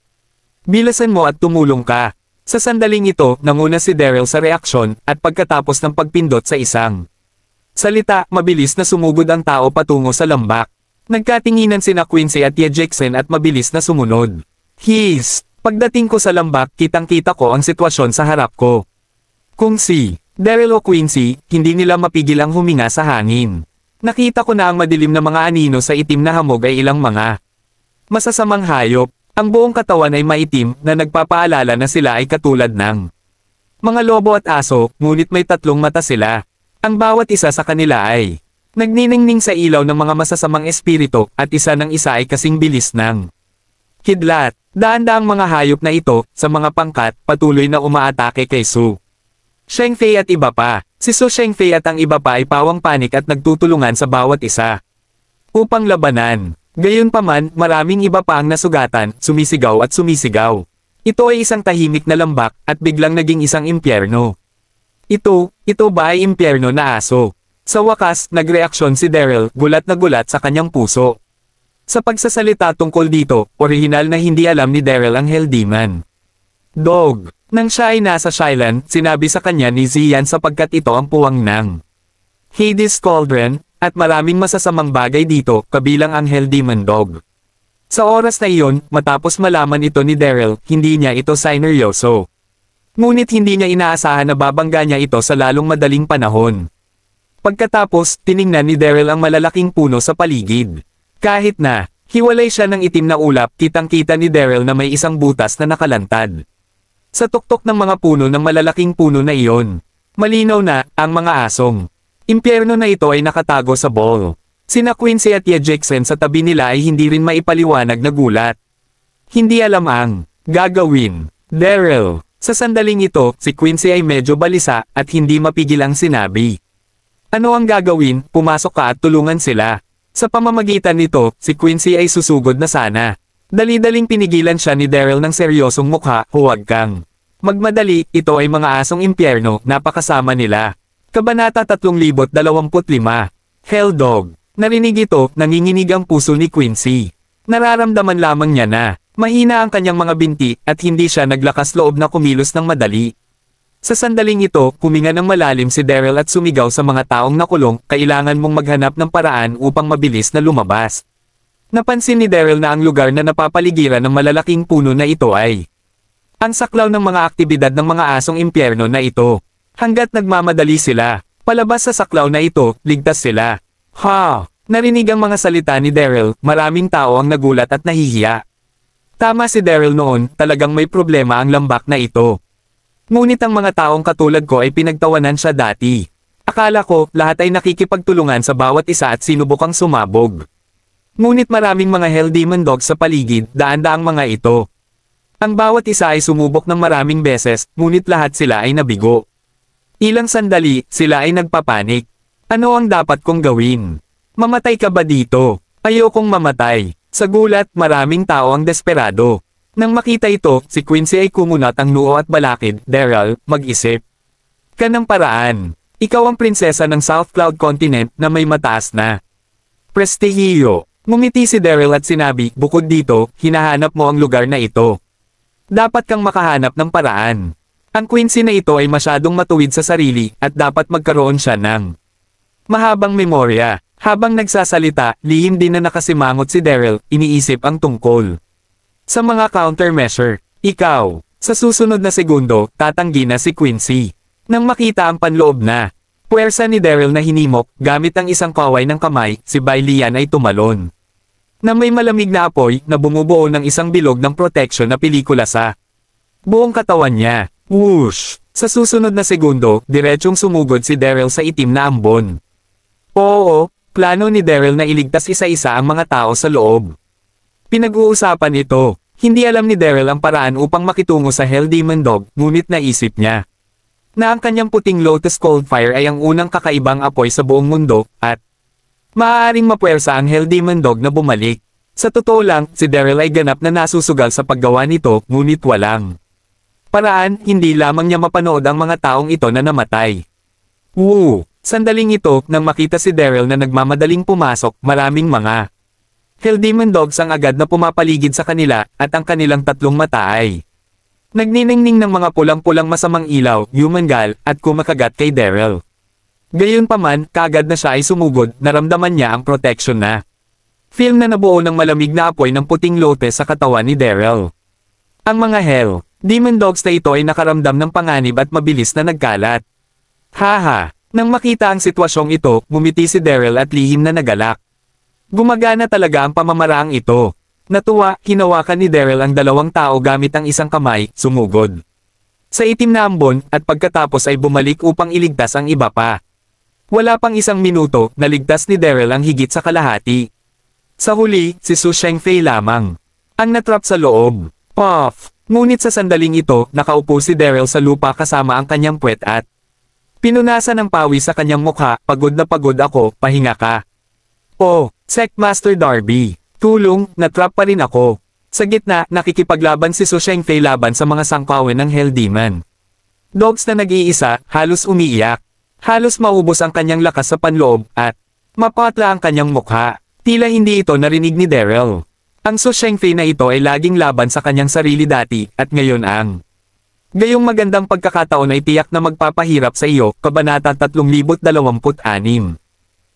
Bilasan mo at tumulong ka. Sa sandaling ito, nanguna si Daryl sa reaksyon, at pagkatapos ng pagpindot sa isang salita, mabilis na sumugod ang tao patungo sa lambak. Nagkatinginan sina Quincy at Ye Jackson at mabilis na sumunod. Pagdating ko sa lambak, kitang-kita ko ang sitwasyon sa harap ko. Kung si Daryl o Quincy, hindi nila mapigil ang huminga sa hangin. Nakita ko na ang madilim na mga anino sa itim na hamog ay ilang mga masasamang hayop. Ang buong katawan ay maitim na nagpapaalala na sila ay katulad ng mga lobo at aso, ngunit may 3 mata sila. Ang bawat isa sa kanila ay nagniningning sa ilaw ng mga masasamang espiritu, at isa ng isa ay kasing bilis ng kidlat. Daan-daang mga hayop na ito, sa mga pangkat, patuloy na umaatake kay Su Shengfei at iba pa. Si Su Shengfei at ang iba pa ay pawang panik at nagtutulungan sa bawat isa upang labanan. Gayunpaman, maraming iba pa ang nasugatan, sumisigaw at sumisigaw. Ito ay isang tahimik na lambak, at biglang naging isang impyerno. Ito ba ay impyerno na aso? Sa wakas, nagreaksyon si Daryl, gulat na gulat sa kanyang puso. Sa pagsasalita tungkol dito, orihinal na hindi alam ni Daryl ang Hell Demon Dog. Nang siya ay nasa Shyland, sinabi sa kanya ni Zian sapagkat ito ang puwang ng Hades Cauldron, at maraming masasamang bagay dito, kabilang ang Hell Demon Dog. Sa oras na iyon, matapos malaman ito ni Daryl, hindi niya ito sineryoso. Ngunit hindi niya inaasahan na babangga niya ito sa lalong madaling panahon. Pagkatapos, tiningnan ni Daryl ang malalaking puno sa paligid. Kahit na, hiwalay siya ng itim na ulap, kitang-kita ni Daryl na may isang butas na nakalantad. Sa tuktok ng mga puno ng malalaking puno na iyon, malinaw na, ang mga asong impyerno na ito ay nakatago sa ball. Sina Quincy at Jackson sa tabi nila ay hindi rin maipaliwanag na gulat. Hindi alam ang gagawin. Daryl. Sa sandaling ito, si Quincy ay medyo balisa at hindi mapigil ang sinabi. Ano ang gagawin? Pumasok ka at tulungan sila. Sa pamamagitan nito, si Quincy ay susugod na sana. Dali-daling pinigilan siya ni Daryl ng seryosong mukha, huwag kang magmadali, ito ay mga asong impyerno, napakasama nila. Kabanata 3025. Hell Dog. Narinig ito, nanginginig ang puso ni Quincy. Nararamdaman lamang niya na mahina ang kanyang mga binti at hindi siya naglakas loob na kumilos ng madali. Sa sandaling ito, huminga ng malalim si Daryl at sumigaw sa mga taong nakulong, kailangan mong maghanap ng paraan upang mabilis na lumabas. Napansin ni Daryl na ang lugar na napapaligiran ng malalaking puno na ito ay ang saklaw ng mga aktibidad ng mga asong impyerno na ito. Hanggat nagmamadali sila, palabas sa saklaw na ito, ligtas sila. Ha! Narinig ang mga salita ni Daryl, maraming tao ang nagulat at nahihiya. Tama si Daryl noon, talagang may problema ang lambak na ito. Ngunit ang mga taong katulad ko ay pinagtawanan siya dati. Akala ko, lahat ay nakikipagtulungan sa bawat isa at sinubukang sumabog. Ngunit maraming mga Hell Demon Dogs sa paligid, daan-daang mga ito. Ang bawat isa ay sumubok ng maraming beses, ngunit lahat sila ay nabigo. Ilang sandali, sila ay nagpapanik. Ano ang dapat kong gawin? Mamatay ka ba dito? Ayokong mamatay. Sa gulat, maraming tao ang desperado. Nang makita ito, si Quincy ay kumunat ang noo at balakid. Daryl, mag-isip ka ng paraan. Ikaw ang prinsesa ng South Cloud Continent na may mataas na prestihiyo. Ngumiti si Daryl at sinabi, bukod dito, hinahanap mo ang lugar na ito. Dapat kang makahanap ng paraan. Ang Quincy na ito ay masyadong matuwid sa sarili at dapat magkaroon siya ng mahabang memorya. Habang nagsasalita, lihim din na nakasimangot si Daryl, iniisip ang tungkol sa mga countermeasure. Ikaw, sa susunod na segundo, tatanggi na si Quincy. Nang makita ang panloob na puwersa ni Daryl na hinimok, gamit ang isang kaway ng kamay, si Bailian ay tumalon. Na may malamig na apoy na bumubuo ng isang bilog ng protection na pelikula sa buong katawan niya. Whoosh! Sa susunod na segundo, diretsong sumugod si Daryl sa itim na ambon. Oo, plano ni Daryl na iligtas isa-isa ang mga tao sa loob. Pinag-uusapan ito. Hindi alam ni Daryl ang paraan upang makitungo sa Hell Demon Dog, ngunit naisip niya na ang kanyang puting Lotus Coldfire ay ang unang kakaibang apoy sa buong mundo, at maaaring mapuwersa ang Hell Demon Dog na bumalik. Sa totoo lang, si Daryl ay ganap na nasusugal sa paggawa nito, ngunit walang paraan, hindi lamang niya mapanood ang mga taong ito na namatay. Woo! Sandaling ito, nang makita si Daryl na nagmamadaling pumasok, maraming mga Hell Demon Dogs ang agad na pumapaligid sa kanila, at ang kanilang tatlong mata ay nagniningning ng mga pulang-pulang masamang ilaw, human gal, at kumakagat kay Daryl. Gayunpaman, kaagad na siya ay sumugod, naramdaman niya ang protection na film na nabuo ng malamig na apoy ng puting lotus sa katawan ni Daryl. Ang mga Hell Demon Dogs na ito ay nakaramdam ng panganib at mabilis na nagkalat. Haha! Nang makita ang sitwasyong ito, ngumiti si Daryl at lihim na nagalak. Gumagana talaga ang pamamaraang ito. Natuwa, hinawakan ni Daryl ang dalawang tao gamit ang isang kamay, sumugod sa itim na ambon, at pagkatapos ay bumalik upang iligtas ang iba pa. Wala pang isang minuto, naligtas ni Daryl ang higit sa kalahati. Sa huli, si Su Shengfei lamang ang natrap sa loob. Puff! Ngunit sa sandaling ito, nakaupo si Daryl sa lupa kasama ang kanyang puwet at pinunasan ng pawis sa kanyang mukha. Pagod na pagod ako, pahinga ka. Oh, Secmaster Darby. Tulong, natrap pa rin ako. Sa gitna, nakikipaglaban si Su Shengfei laban sa mga sangkawin ng Hell Demon Dogs na nag-iisa, halos umiiyak. Halos maubos ang kanyang lakas sa panloob, at mapatla ang kanyang mukha. Tila hindi ito narinig ni Daryl. Ang Su Shengfei na ito ay laging laban sa kanyang sarili dati, at ngayon ang gayong magandang pagkakataon ay tiyak na magpapahirap sa iyo. Kabanata 3026.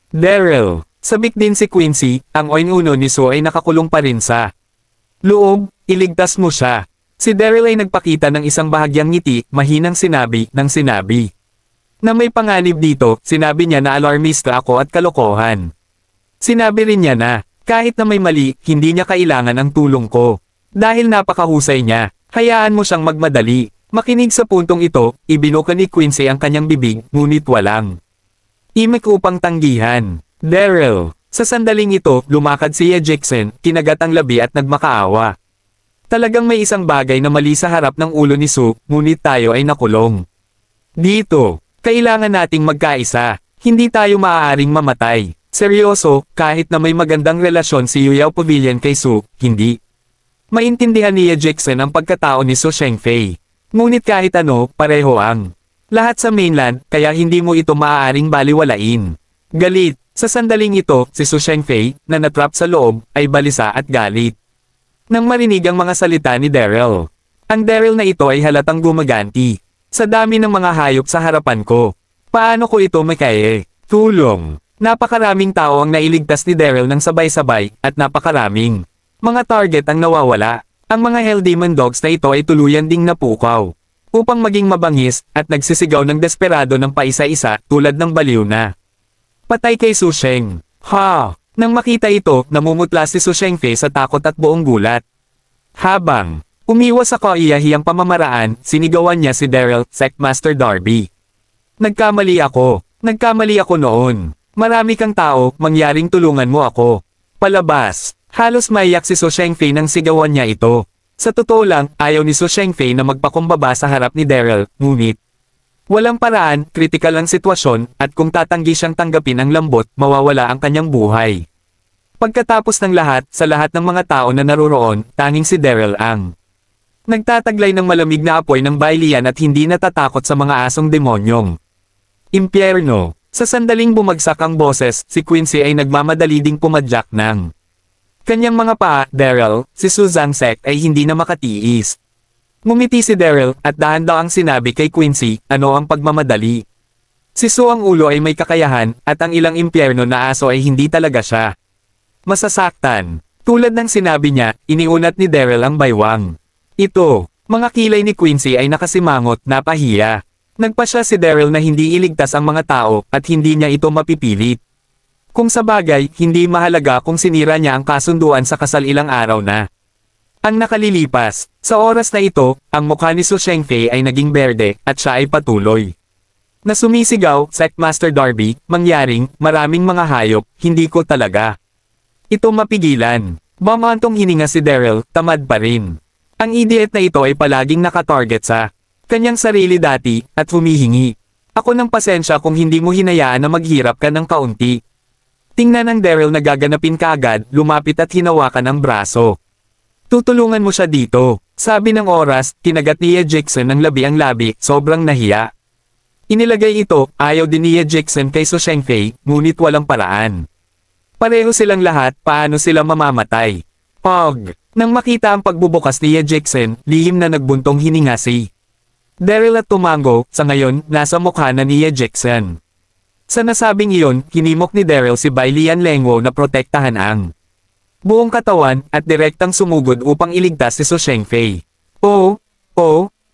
Daryl. Sabik din si Quincy, ang oin-uno ni Su ay nakakulong pa rin sa loob. Iligtas mo siya. Si Daryl ay nagpakita ng isang bahagyang ngiti, mahinang sinabi, ng sinabi. Na may panganib dito, sinabi niya na alarmista ako at kalokohan. Sinabi rin niya na, kahit na may mali, hindi niya kailangan ang tulong ko. Dahil napakahusay niya, hayaan mo siyang magmadali. Makinig sa puntong ito, ibinuka ni Quincy ang kanyang bibig, ngunit walang imik upang tanggihan. Daryl. Sa sandaling ito, lumakad si Jackson, kinagat ang labi at nagmakaawa. Talagang may isang bagay na mali sa harap ng ulo ni Sue, ngunit tayo ay nakulong. Dito, kailangan nating magkaisa. Hindi tayo maaaring mamatay. Seryoso, kahit na may magandang relasyon si Yuyao Pavilion kay Sue, hindi. Maintindihan ni Jackson ang pagkatao ni Su Shengfei. Ngunit kahit ano, pareho ang lahat sa mainland, kaya hindi mo ito maaaring baliwalain. Galit. Sa sandaling ito, si Su Shengfei, na natrap sa loob, ay balisa at galit. Nang marinig ang mga salita ni Daryl. Ang Daryl na ito ay halatang gumaganti. Sa dami ng mga hayop sa harapan ko. Paano ko ito makaye? Tulong. Napakaraming tao ang nailigtas ni Daryl ng sabay-sabay, at napakaraming mga target ang nawawala. Ang mga Hell Demon Dogs na ito ay tuluyan ding napukaw. Upang maging mabangis, at nagsisigaw ng desperado ng paisa-isa, tulad ng baliw na patay kay Su Sheng. Ha! Nang makita ito, namumutla si Su Shengfei sa takot at buong gulat. Habang umiwas sa kaiyahiyang pamamaraan, sinigawan niya si Daryl, Sectmaster Darby. Nagkamali ako noon. Marami kang tao, mangyaring tulungan mo ako. Palabas. Halos maiyak si Su Shengfei nang sigawan niya ito. Sa totoo lang, ayaw ni Su Shengfei na magpakumbaba sa harap ni Daryl, ngunit walang paraan, kritikal ang sitwasyon, at kung tatanggi siyang tanggapin ang lambot, mawawala ang kanyang buhay. Pagkatapos ng lahat, sa lahat ng mga tao na naroroon, tanging si Daryl ang nagtataglay ng malamig na apoy ng bayliyan at hindi natatakot sa mga asong demonyong impyerno. Sa sandaling bumagsak ang boses, si Quincy ay nagmamadali ding pumadyak ng kanyang mga paa. Daryl, si Su Zhangsek ay hindi na makatiis. Ngumiti si Daryl, at dahan-dahang sinabi kay Quincy, ano ang pagmamadali? Si Su ang ulo ay may kakayahan, at ang ilang impyerno na aso ay hindi talaga siya masasaktan. Tulad ng sinabi niya, iniunat ni Daryl ang baywang. Ito, mga kilay ni Quincy ay nakasimangot, napahiya. Nagpasya si Daryl na hindi iligtas ang mga tao, at hindi niya ito mapipilit. Kung sa bagay, hindi mahalaga kung sinira niya ang kasunduan sa kasal ilang araw na ang nakalilipas. Sa oras na ito, ang mukha ni Su Shengfei ay naging berde, at siya ay patuloy na sumisigaw, Sectmaster Darby, mangyaring, maraming mga hayop, hindi ko talaga ito mapigilan. Bamantong hininga si Daryl, tamad pa rin. Ang idiot na ito ay palaging nakatarget sa kanyang sarili dati, at humihingi ako ng pasensya kung hindi mo hinayaan na maghirap ka ng kaunti. Tingnan ang Daryl na gaganapin kaagad, lumapit at hinawakan ang braso. Tutulungan mo siya dito. Sabi ng oras, kinagat ni Jackson ng labi ang labi, sobrang nahiya. Inilagay ito, ayaw din ni Jackson kay Su Shengfei, ngunit walang paraan. Pareho silang lahat, paano sila mamamatay? Pog! Nang makita ang pagbubukas ni Jackson, lihim na nagbuntong hininga si Daryl at tumango, sa ngayon, nasa mukha na ni Jackson. Sa nasabing iyon, hinimok ni Daryl si Bai Lian Lengwo na protektahan ang buong katawan, at direktang sumugod upang iligtas si Su Shengfei.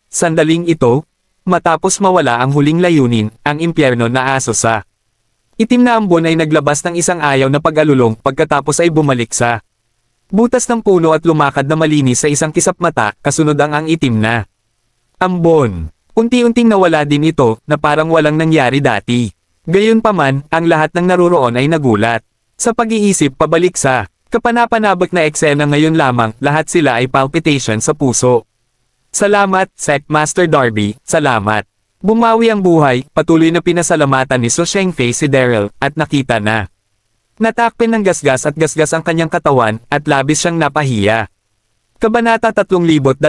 Sandaling ito, matapos mawala ang huling layunin, ang impyerno na aso sa itim na ambon ay naglabas ng isang ayaw na pag-alulong pagkatapos ay bumalik sa butas ng puno at lumakad na malinis sa isang kisap mata, kasunod ang itim na ambon. Unti-unting nawala din ito, na parang walang nangyari dati. Gayunpaman, ang lahat ng naruroon ay nagulat. Sa pag-iisip pabalik sa kapanapanabak na eksena ngayon lamang, lahat sila ay palpitation sa puso. Salamat, Sectmaster Darby, salamat. Bumawi ang buhay, patuloy na pinasalamatan ni Su Shengfei si Daryl, at nakita na natakpin ng gasgas at gasgas ang kanyang katawan, at labis siyang napahiya. Kabanata 327.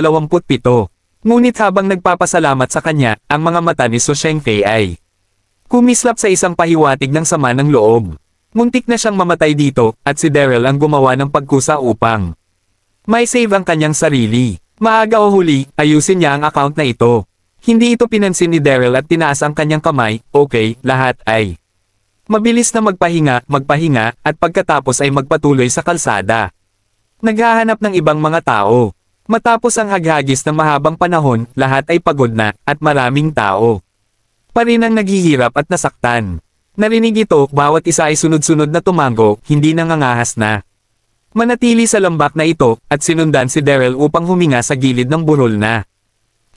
Ngunit habang nagpapasalamat sa kanya, ang mga mata ni Su Shengfei ay kumislap sa isang pahiwatig ng sama ng loob. Muntik na siyang mamatay dito, at si Daryl ang gumawa ng pagkusa upang may save ang kanyang sarili. Maaga o huli, ayusin niya ang account na ito. Hindi ito pinansin ni Daryl at tinaas ang kanyang kamay. Okay, lahat ay mabilis na magpahinga, at pagkatapos ay magpatuloy sa kalsada. Naghahanap ng ibang mga tao. Matapos ang haghagis ng mahabang panahon, lahat ay pagod na, at maraming tao pa rin ang naghihirap at nasaktan. Narinig ito, bawat isa ay sunod-sunod na tumango, hindi nangangahas na. Manatili sa lambak na ito, at sinundan si Daryl upang huminga sa gilid ng burol na.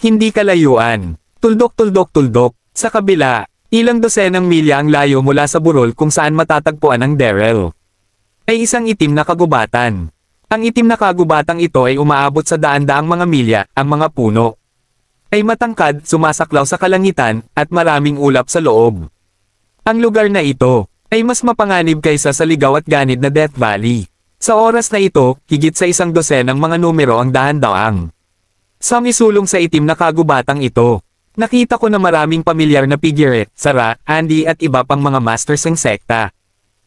Hindi kalayuan. Tuldok-tuldok-tuldok. Sa kabila, ilang dosenang milya ang layo mula sa burol kung saan matatagpuan ang Daryl. Ay isang itim na kagubatan. Ang itim na kagubatang ito ay umaabot sa daan-daang mga milya, ang mga puno. Ay matangkad, sumasaklaw sa kalangitan, at maraming ulap sa loob. Ang lugar na ito, ay mas mapanganib kaysa sa ligaw at ganid na Death Valley. Sa oras na ito, higit sa isang dosenang mga numero ang dahan-daang. Samisulong sa itim na kagubatang ito. Nakita ko na maraming pamilyar na figure, Sarah, Andy at iba pang mga masters ng sekta.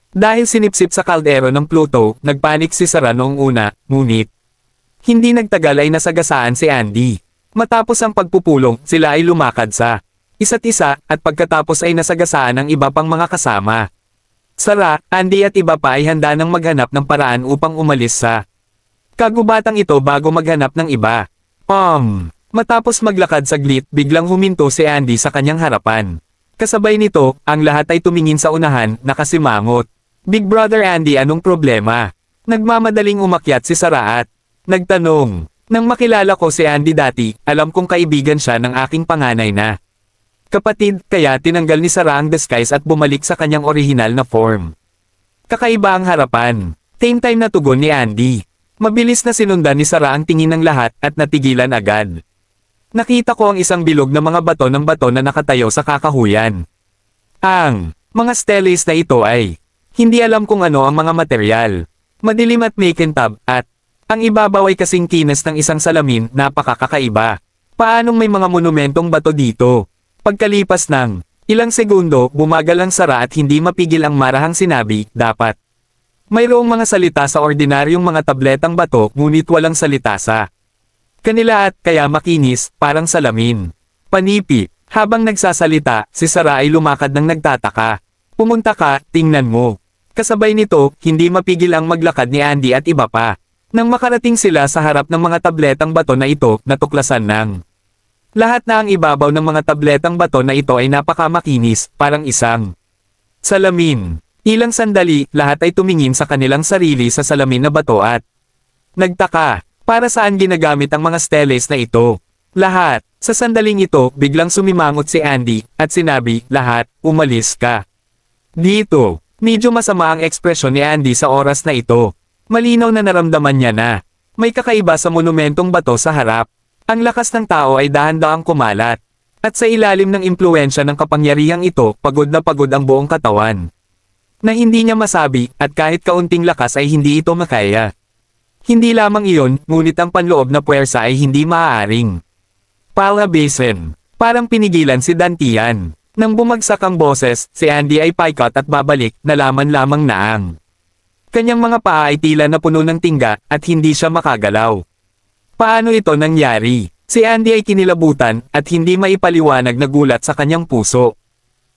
Dahil sinipsip sa kaldero ng Pluto, nagpanik si Sarah noong una, ngunit hindi nagtagal ay nasagasaan si Andy. Matapos ang pagpupulong, sila ay lumakad sa isa't isa, at pagkatapos ay nasagasaan ang iba pang mga kasama. Sarah, Andy at iba pa ay handa nang maghanap ng paraan upang umalis sa kagubatang ito bago maghanap ng iba. Matapos maglakad saglit, biglang huminto si Andy sa kanyang harapan. Kasabay nito, ang lahat ay tumingin sa unahan, nakasimangot. Big Brother Andy, anong problema? Nagmamadaling umakyat si Sarah at nagtanong. Nang makilala ko si Andy dati, alam kong kaibigan siya ng aking panganay na kapatid, kaya tinanggal ni Sarah ang disguise at bumalik sa kanyang orihinal na form. Kakaiba ang harapan. Same time na tugon ni Andy. Mabilis na sinundan ni Sarah ang tingin ng lahat at natigilan agad. Nakita ko ang isang bilog na mga bato ng bato na nakatayo sa kakahuyan. Ang mga steles na ito ay hindi alam kung ano ang mga material. Madilim at makintab, at ang ibabaw ay kasing kinis ng isang salamin, napakakaiba. Paanong may mga monumentong bato dito? Pagkalipas ng ilang segundo, bumagal ang Sarah at hindi mapigil ang marahang sinabi, dapat mayroong mga salita sa ordinaryong mga tabletang bato, ngunit walang salita sa kanila at kaya makinis, parang salamin. Panipi. Habang nagsasalita, si Sarah ay lumakad ng nagtataka. Pumunta ka, tingnan mo. Kasabay nito, hindi mapigil ang maglakad ni Andy at iba pa. Nang makarating sila sa harap ng mga tabletang bato na ito, natuklasan ng lahat na ang ibabaw ng mga tabletang bato na ito ay napakamakinis, parang isang salamin. Ilang sandali, lahat ay tumingin sa kanilang sarili sa salamin na bato at nagtaka. Para saan ginagamit ang mga steles na ito? Lahat. Sa sandaling ito, biglang sumimangot si Andy, at sinabi, lahat, umalis ka. Dito. Medyo masama ang ekspresyon ni Andy sa oras na ito. Malinaw na naramdaman niya na may kakaiba sa monumentong bato sa harap. Ang lakas ng tao ay dahan-dahang kumalat. At sa ilalim ng impluensya ng kapangyarihang ito, pagod na pagod ang buong katawan. Na hindi niya masabi, at kahit kaunting lakas ay hindi ito makaya. Hindi lamang iyon, ngunit ang panloob na puwersa ay hindi maaaring palabasin. Parang pinigilan si Dantian. Nang bumagsak ang boses, si Andy ay paikot at babalik, nalaman lamang na ang kanyang mga paa ay tila na puno ng tingga, at hindi siya makagalaw. Paano ito nangyari? Si Andy ay kinilabutan, at hindi maipaliwanag na gulat sa kanyang puso.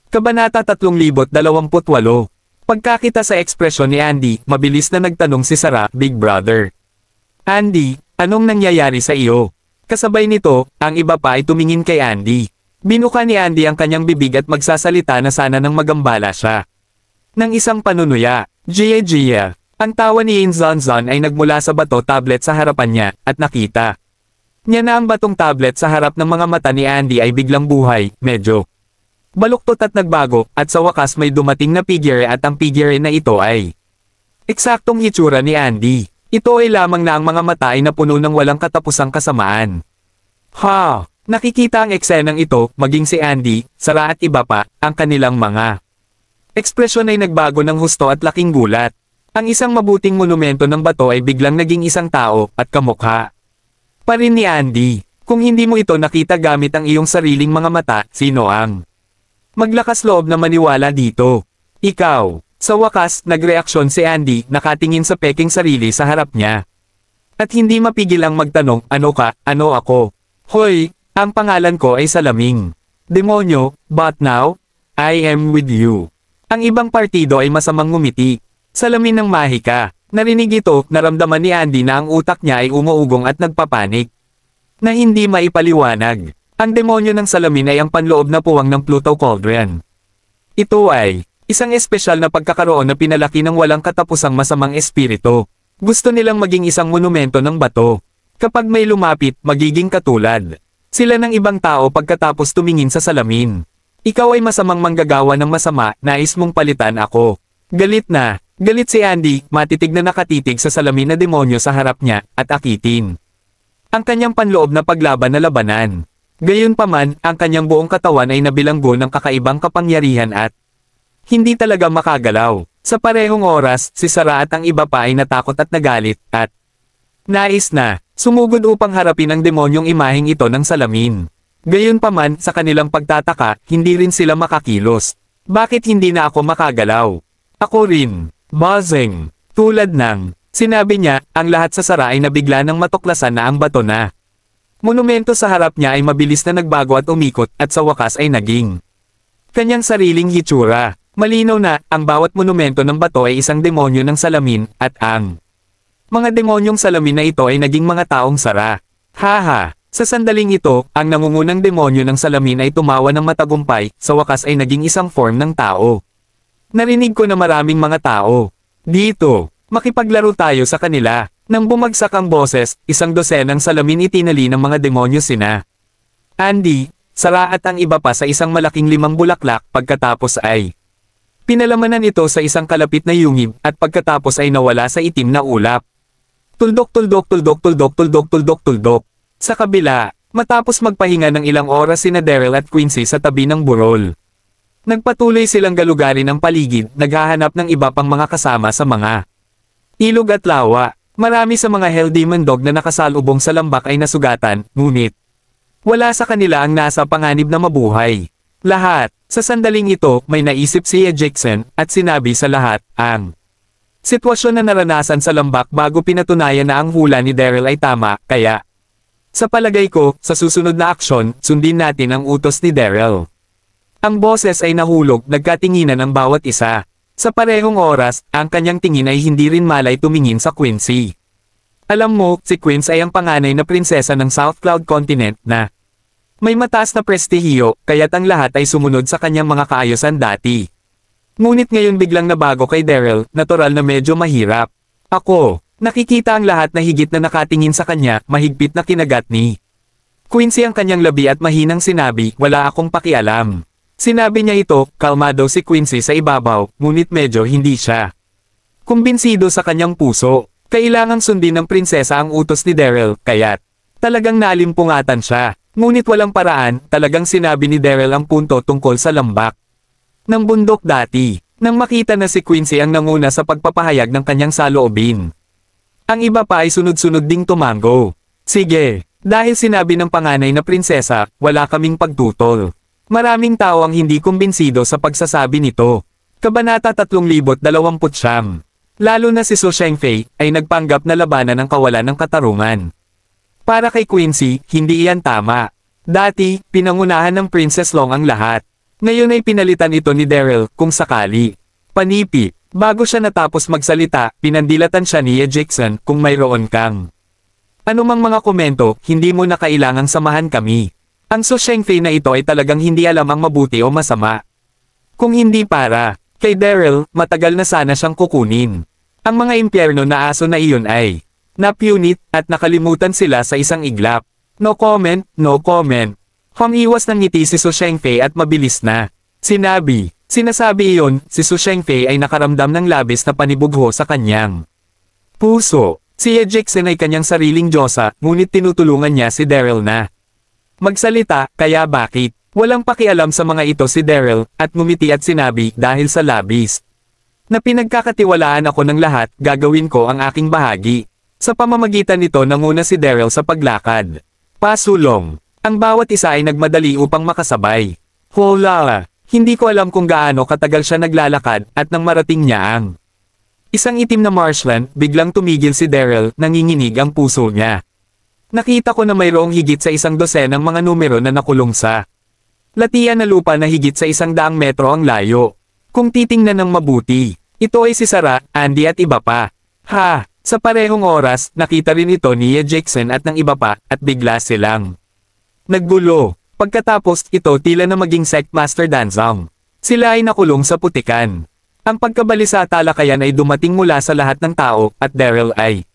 Kabanata 3028. Pagkakita sa ekspresyon ni Andy, mabilis na nagtanong si Sarah, Big Brother. Andy, anong nangyayari sa iyo? Kasabay nito, ang iba pa ay tumingin kay Andy. Binuka ni Andy ang kanyang bibig at magsasalita na sana nang magambala siya. Nang isang panunuya, Gia. Ang tawa ni Yin Zonzon ay nagmula sa bato tablet sa harapan niya, at nakita niya na ang batong tablet sa harap ng mga mata ni Andy ay biglang buhay, medyo baluktot at nagbago, at sa wakas may dumating na figure at ang figure na ito ay eksaktong hitsura ni Andy. Ito ay lamang na ang mga mata ay napuno ng walang katapusang kasamaan. Nakikita ang eksenang ito, maging si Andy, Sarah at iba pa, ang kanilang mga ekspresyon ay nagbago ng husto at laking gulat. Ang isang mabuting monumento ng bato ay biglang naging isang tao, at kamukha pa rin ni Andy. Kung hindi mo ito nakita gamit ang iyong sariling mga mata, sino ang maglakas loob na maniwala dito? Ikaw. Sa wakas, nagreaksyon si Andy, nakatingin sa peking sarili sa harap niya. At hindi mapigil ang magtanong, ano ka, ano ako? Hoy, ang pangalan ko ay Salaming. Demonyo, but now, I am with you. Ang ibang partido ay masamang ngumiti. Salamin ng mahika. Narinig ito, naramdaman ni Andy na ang utak niya ay umuugong at nagpapanik. Na hindi maipaliwanag. Ang demonyo ng salamin ay ang panloob na puwang ng Pluto Cauldron. Ito ay isang espesyal na pagkakaroon na pinalaki ng walang katapusang masamang espiritu. Gusto nilang maging isang monumento ng bato. Kapag may lumapit, magiging katulad sila ng ibang tao pagkatapos tumingin sa salamin. Ikaw ay masamang manggagawa ng masama, nais mong palitan ako. Galit si Andy, matitig na nakatitig sa salamin na demonyo sa harap niya, at akitin ang kanyang panloob na paglaban na labanan. Gayunpaman, ang kanyang buong katawan ay nabilanggo ng kakaibang kapangyarihan at hindi talaga makagalaw. Sa parehong oras, si Sarah at ang iba pa ay natakot at nagalit, at nais na sumugod upang harapin ang demonyong imaheng ito ng salamin. Gayunpaman, sa kanilang pagtataka, hindi rin sila makakilos. Bakit hindi na ako makagalaw? Ako rin. Buzzing. Tulad ng sinabi niya, ang lahat sa Sarah ay nabigla ng matuklasan na ang bato na monumento sa harap niya ay mabilis na nagbago at umikot, at sa wakas ay naging kanyang sariling hitsura. Malinaw na, ang bawat monumento ng bato ay isang demonyo ng salamin, at ang mga demonyong salamin na ito ay naging mga taong Sarah. Haha! Sa sandaling ito, ang nangungunang demonyo ng salamin ay tumawa ng matagumpay, sa wakas ay naging isang form ng tao. Narinig ko na maraming mga tao dito. Makipaglaro tayo sa kanila. Nang bumagsak ang boses, isang dosenang salamin itinali ng mga demonyo sina Andy, Sarah at ang iba pa sa isang malaking 5 bulaklak. Pagkatapos ay pinalamanan ito sa isang kalapit na yungib, at pagkatapos ay nawala sa itim na ulap. Tuldok tuldok tuldok tuldok tuldok tuldok tuldok. Sa kabila, matapos magpahinga ng ilang oras sina Daryl at Quincy sa tabi ng burol. Nagpatuloy silang galugarin ang paligid, naghahanap ng iba pang mga kasama sa mga ilog at lawa. Marami sa mga Hell Demon Dog na nakasalubong sa lambak ay nasugatan, ngunit wala sa kanila ang nasa panganib na mabuhay. Lahat, sa sandaling ito, may naisip si Jackson, at sinabi sa lahat, ang sitwasyon na naranasan sa lambak bago pinatunayan na ang hula ni Daryl ay tama, kaya sa palagay ko, sa susunod na aksyon, sundin natin ang utos ni Daryl. Ang boses ay nahulog, nagkatinginan ang bawat isa. Sa parehong oras, ang kanyang tingin ay hindi rin malay tumingin sa Quincy. Alam mo, si Quincy ay ang panganay na prinsesa ng South Cloud Continent na may mataas na prestihiyo, kaya't ang lahat ay sumunod sa kanyang mga kaayusan dati. Ngunit ngayon biglang nabago kay Daryl, natural na medyo mahirap. Ako, nakikita ang lahat na higit na nakatingin sa kanya, mahigpit na kinagat ni Quincy ang kanyang labi at mahinang sinabi, wala akong pakialam. Sinabi niya ito, kalmado si Quincy sa ibabaw, ngunit medyo hindi siya kumbinsido sa kanyang puso. Kailangang sundin ng prinsesa ang utos ni Daryl, kaya't talagang nalimpungatan siya. Ngunit walang paraan, talagang sinabi ni Daryl ang punto tungkol sa lambak ng bundok dati. Nang makita na si Quincy ang nanguna sa pagpapahayag ng kanyang saloobin, ang iba pa ay sunod-sunod ding tumango. Sige, dahil sinabi ng panganay na prinsesa, wala kaming pagtutol. Maraming tao ang hindi kumbinsido sa pagsasabi nito. Kabanata 3029. Lalo na si Su Shengfei, ay nagpanggap na labanan ng kawalan ng katarungan. Para kay Quincy, hindi iyan tama. Dati, pinangunahan ng Princess Long ang lahat. Ngayon ay pinalitan ito ni Daryl, kung sakali. Panipi, bago siya natapos magsalita, pinandilatan siya ni Jackson, kung mayroon kang anumang mga komento, hindi mo na kailangang samahan kami. Ang Su Shengfei na ito ay talagang hindi alam ang mabuti o masama. Kung hindi para kay Daryl, matagal na sana siyang kukunin. Ang mga impyerno na aso na iyon ay napunit, at nakalimutan sila sa isang iglap. No comment, no comment. Humiwas ng ngiti si Su Shengfei at mabilis na sinasabi iyon, si Su Shengfei ay nakaramdam ng labis na panibugho sa kanyang puso. Si Jackson ay kanyang sariling diyosa, ngunit tinutulungan niya si Daryl na magsalita, kaya bakit? Walang pakialam sa mga ito si Daryl, at ngumiti at sinabi, dahil sa labis na pinagkakatiwalaan ako ng lahat, gagawin ko ang aking bahagi. Sa pamamagitan nito nanguna si Daryl sa paglakad. Pasulong. Ang bawat isa ay nagmadali upang makasabay. Hola! Hindi ko alam kung gaano katagal siya naglalakad, at nang marating niya ang isang itim na marshland, biglang tumigil si Daryl, nanginginig ang puso niya. Nakita ko na mayroong higit sa 100 ng mga numero na nakulong sa latian na lupa na higit sa 100 metro ang layo. Kung titingnan ng mabuti, ito ay si Sarah, Andy at iba pa. Ha! Sa parehong oras, nakita rin ito ni Jackson at ng iba pa, at bigla silang naggulo. Pagkatapos ito tila na maging Sect Master Danzang. Sila ay nakulong sa putikan. Ang pagkabalisa talakayan ay dumating mula sa lahat ng tao, at Daryl ay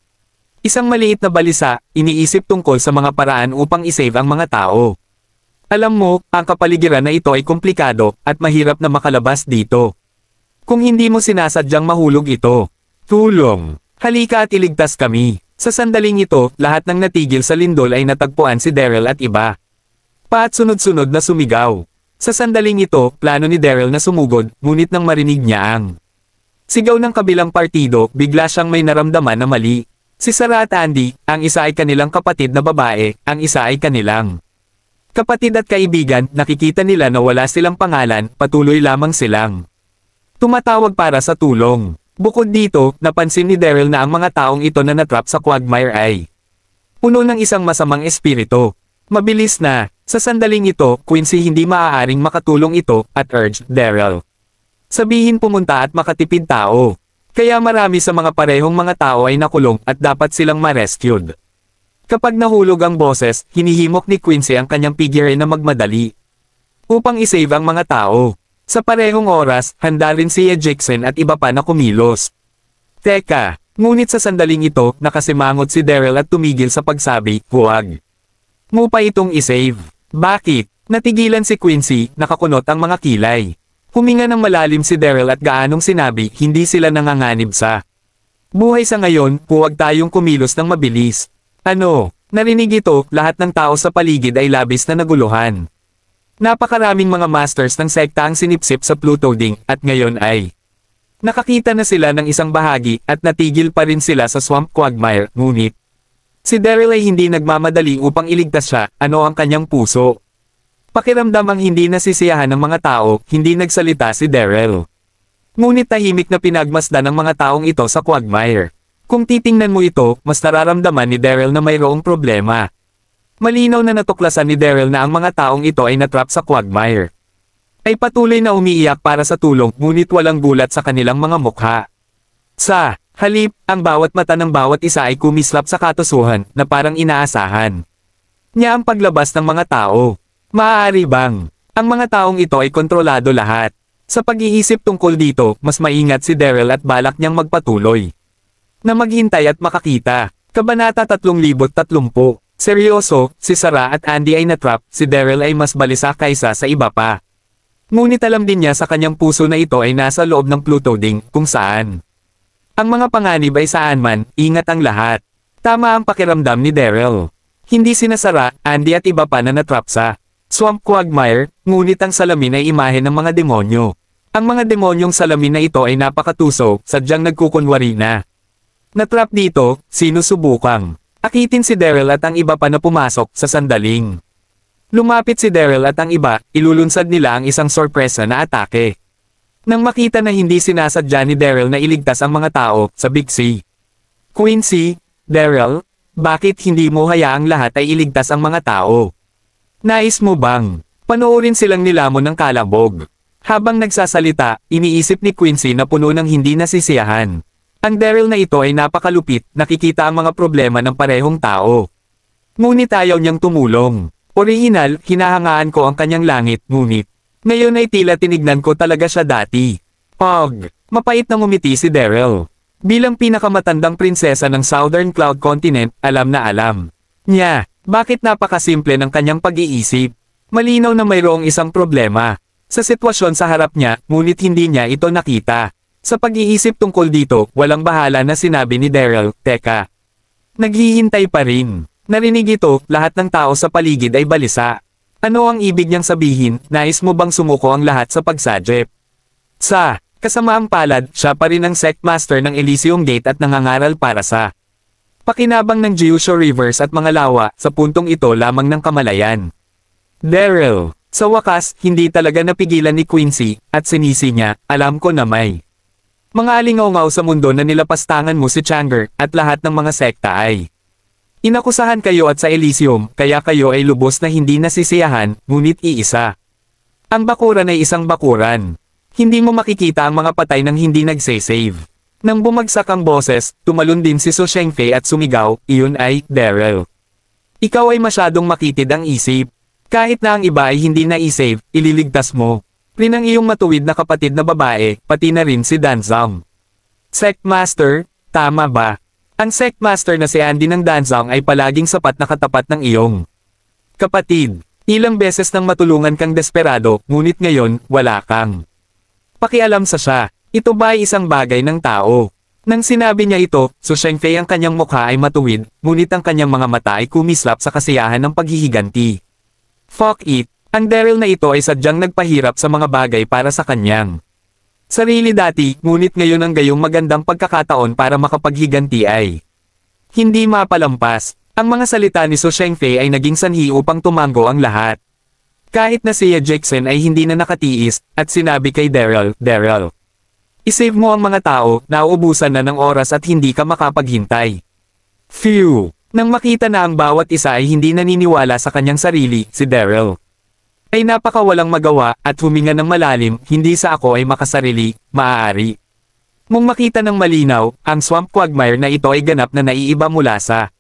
isang maliit na balisa, iniisip tungkol sa mga paraan upang isave ang mga tao. Alam mo, ang kapaligiran na ito ay komplikado, at mahirap na makalabas dito. Kung hindi mo sinasadyang mahulog ito, tulong, halika at iligtas kami. Sa sandaling ito, lahat ng natigil sa lindol ay natagpuan si Daryl at iba. At sunod-sunod na sumigaw. Sa sandaling ito, plano ni Daryl na sumugod, ngunit nang marinig niya ang sigaw ng kabilang partido, bigla siyang may naramdaman na mali. Si Sarah at Andy, ang isa ay kanilang kapatid na babae, ang isa ay kanilang kapatid at kaibigan. Nakikita nila na wala silang pangalan, patuloy lamang silang tumatawag para sa tulong. Bukod dito, napansin ni Daryl na ang mga taong ito na natrap sa quagmire ay puno ng isang masamang espiritu. Mabilis na, sa sandaling ito, Quincy hindi maaaring makatulong ito, at urged Daryl. Sabihin pumunta at makatipid tao. Kaya marami sa mga parehong mga tao ay nakulong at dapat silang ma-rescued. Kapag nahulog ang boses, hinihimok ni Quincy ang kanyang pigire na magmadali upang isave ang mga tao. Sa parehong oras, handa rin si Jackson at iba pa na kumilos. Teka, ngunit sa sandaling ito, nakasimangot si Daryl at tumigil sa pagsabi, huwag mo pa itong isave. Bakit? Natigilan si Quincy, nakakunot ang mga kilay. Huminga ng malalim si Daryl at gaanong sinabi, hindi sila nanganganib sa buhay sa ngayon, huwag tayong kumilos ng mabilis. Ano? Narinig ito, lahat ng tao sa paligid ay labis na naguluhan. Napakaraming mga masters ng sekta ang sinipsip sa Pluto Ding, at ngayon ay nakakita na sila ng isang bahagi, at natigil pa rin sila sa Swamp Quagmire, ngunit si Daryl ay hindi nagmamadali upang iligtas siya, ano ang kanyang puso. Pakiramdam ang hindi nasisiyahan ng mga tao, hindi nagsalita si Daryl. Ngunit tahimik na pinagmasdan ng mga taong ito sa Quagmire. Kung titingnan mo ito, mas nararamdaman ni Daryl na mayroong problema. Malinaw na natuklasan ni Daryl na ang mga taong ito ay natrap sa Quagmire. Ay patuloy na umiiyak para sa tulong, ngunit walang gulat sa kanilang mga mukha. Sa halip, ang bawat mata ng bawat isa ay kumislap sa katotohanan na parang inaasahan niya ang paglabas ng mga tao. Maaari bang ang mga taong ito ay kontrolado lahat? Sa pag-iisip tungkol dito, mas maingat si Daryl at balak niyang magpatuloy na maghintay at makakita. Kabanata 3030. Seryoso, si Sarah at Andy ay natrap, si Daryl ay mas balisa kaysa sa iba pa. Ngunit alam din niya sa kanyang puso na ito ay nasa loob ng Pluto Ding, kung saan ang mga panganib ay saan man, ingat ang lahat. Tama ang pakiramdam ni Daryl. Hindi sina Sarah, Andy at iba pa na natrap sa Swamp Quagmire, ngunit ang salamin ay imahe ng mga demonyo. Ang mga demonyong salamin na ito ay napakatuso, sadyang nagkukunwari na natrap dito, sinusubukang akitin si Daryl at ang iba pa na pumasok sa sandaling. Lumapit si Daryl at ang iba, ilulunsad nila ang isang sorpresa na atake. Nang makita na hindi sinasadya ni Daryl na iligtas ang mga tao sa Big C. Quincy, Daryl, bakit hindi mo hayaang lahat ay iligtas ang mga tao? Nais mo bang panoorin silang nilamon ng kalabog? Habang nagsasalita, iniisip ni Quincy na puno ng hindi nasisiyahan. Ang Daryl na ito ay napakalupit, nakikita ang mga problema ng parehong tao. Ngunit ayaw niyang tumulong. Orihinal, hinahangaan ko ang kanyang langit, ngunit ngayon ay tila tinignan ko talaga siya dati. Mapait na ngumiti si Daryl. Bilang pinakamatandang prinsesa ng Southern Cloud Continent, alam na alam niya, bakit napakasimple ng kanyang pag-iisip. Malinaw na mayroong isang problema sa sitwasyon sa harap niya, ngunit hindi niya ito nakita. Sa pag-iisip tungkol dito, walang bahala na sinabi ni Daryl, teka. Naghihintay pa rin. Narinig ito, lahat ng tao sa paligid ay balisa. Ano ang ibig niyang sabihin, nais mo bang sumuko ang lahat sa pagsadjep? Sa kasamaang palad, siya pa rin ang sect master ng Elysium Gate at nangangaral para sa pakinabang ng Gyusho Rivers at mga lawa, sa puntong ito lamang ng kamalayan. Daryl, sa wakas, hindi talaga napigilan ni Quincy, at sinisi niya, alam ko na may mga alingaw-ngaw sa mundo na nilapastangan mo si Changer, at lahat ng mga sekta ay inakusahan kayo at sa Elysium, kaya kayo ay lubos na hindi nasisiyahan, ngunit iisa. Ang bakuran ay isang bakuran. Hindi mo makikita ang mga patay nang hindi nagse-save. Nang bumagsak ang boses, tumalon din si Su Shengfei at sumigaw, iyon ay, Daryl. Ikaw ay masyadong makitid ang isip. Kahit na ang iba ay hindi na i-save, ililigtas mo. Rin ang iyong matuwid na kapatid na babae, pati na rin si Danzang. Sectmaster, tama ba? Ang Sectmaster na si Andy ng Danzang ay palaging sapat na katapat ng iyong kapatid. Ilang beses nang matulungan kang desperado, ngunit ngayon, wala kang pakialam sa siya. Ito ba ay isang bagay ng tao? Nang sinabi niya ito, Su Shengfei ang kanyang mukha ay matuwid, ngunit ang kanyang mga mata ay kumislap sa kasiyahan ng paghihiganti. Fuck it, ang Daryl na ito ay sadyang nagpahirap sa mga bagay para sa kanyang sarili dati, ngunit ngayon ang gayong magandang pagkakataon para makapaghiganti ay hindi mapalampas. Ang mga salita ni Su Shengfei ay naging sanhi upang tumango ang lahat. Kahit na siya Jackson ay hindi na nakatiis, at sinabi kay Daryl, Daryl, isave mo ang mga tao, nauubusan na ng oras at hindi ka makapaghintay. Phew! Nang makita na ang bawat isa ay hindi naniniwala sa kanyang sarili, si Daryl ay napakawalang magawa, at huminga ng malalim, hindi sa ako ay makasarili, maaari mong makita ng malinaw, ang swamp quagmire na ito ay ganap na naiiba mula sa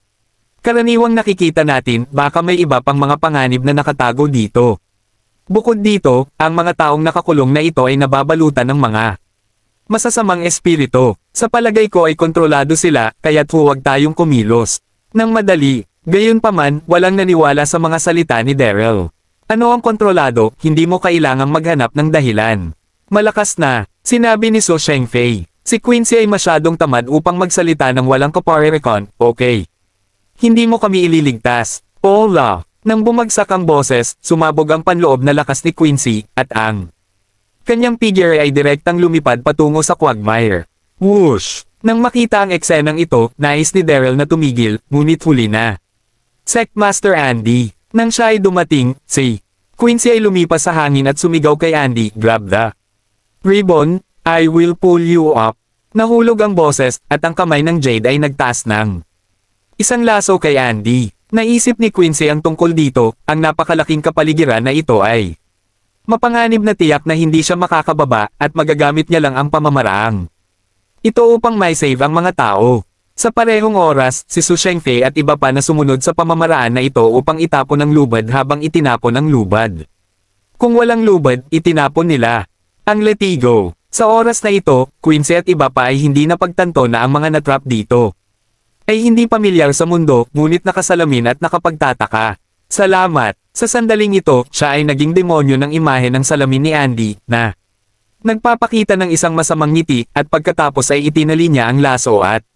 karaniwang nakikita natin, baka may iba pang mga panganib na nakatago dito. Bukod dito, ang mga taong nakakulong na ito ay nababalutan ng mga masasamang espiritu. Sa palagay ko ay kontrolado sila, kaya't huwag tayong kumilos nang madali. Gayunpaman, walang naniwala sa mga salita ni Daryl. Ano ang kontrolado, hindi mo kailangang maghanap ng dahilan. Malakas na, sinabi ni Su Shengfei. Si Quincy ay masyadong tamad upang magsalita ng walang kaparerekon, okay. Hindi mo kami ililigtas. Paula. Nang bumagsak ang boses, sumabog ang panloob na lakas ni Quincy, at ang kanyang figure ay direktang lumipad patungo sa quagmire. Whoosh! Nang makita ang eksenang ito, nais ni Daryl na tumigil, ngunit huli na. Sectmaster Andy. Nang siya ay dumating, si Quincy ay lumipas sa hangin at sumigaw kay Andy, grab the ribbon, I will pull you up. Nahulog ang boses, at ang kamay ng Jade ay nagtaas ng isang laso kay Andy. Naisip ni Quincy ang tungkol dito, ang napakalaking kapaligiran na ito ay mapanganib na tiyak na hindi siya makakababa, at magagamit niya lang ang pamamaraang ito upang may save ang mga tao. Sa parehong oras, si Su Shengfei at iba pa na sumunod sa pamamaraan na ito upang itapon ang lubad habang itinapon ang lubad. Kung walang lubad, itinapon nila ang Letigo. Sa oras na ito, Quincy at iba pa ay hindi napagtanto na ang mga natrap dito ay hindi pamilyar sa mundo, ngunit nakasalamin at nakapagtataka. Salamat! Sa sandaling ito, siya ay naging demonyo ng imahe ng salamin ni Andy, na nagpapakita ng isang masamang ngiti, at pagkatapos ay itinali niya ang laso at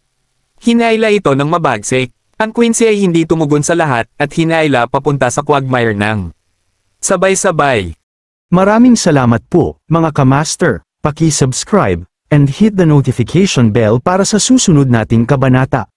hinayla ito ng mabagsik. Ang Quincy ay hindi tumugon sa lahat, at hinayla papunta sa quagmire ng sabay-sabay. Maraming salamat po, mga kamaster. Paki-subscribe, and hit the notification bell para sa susunod nating kabanata.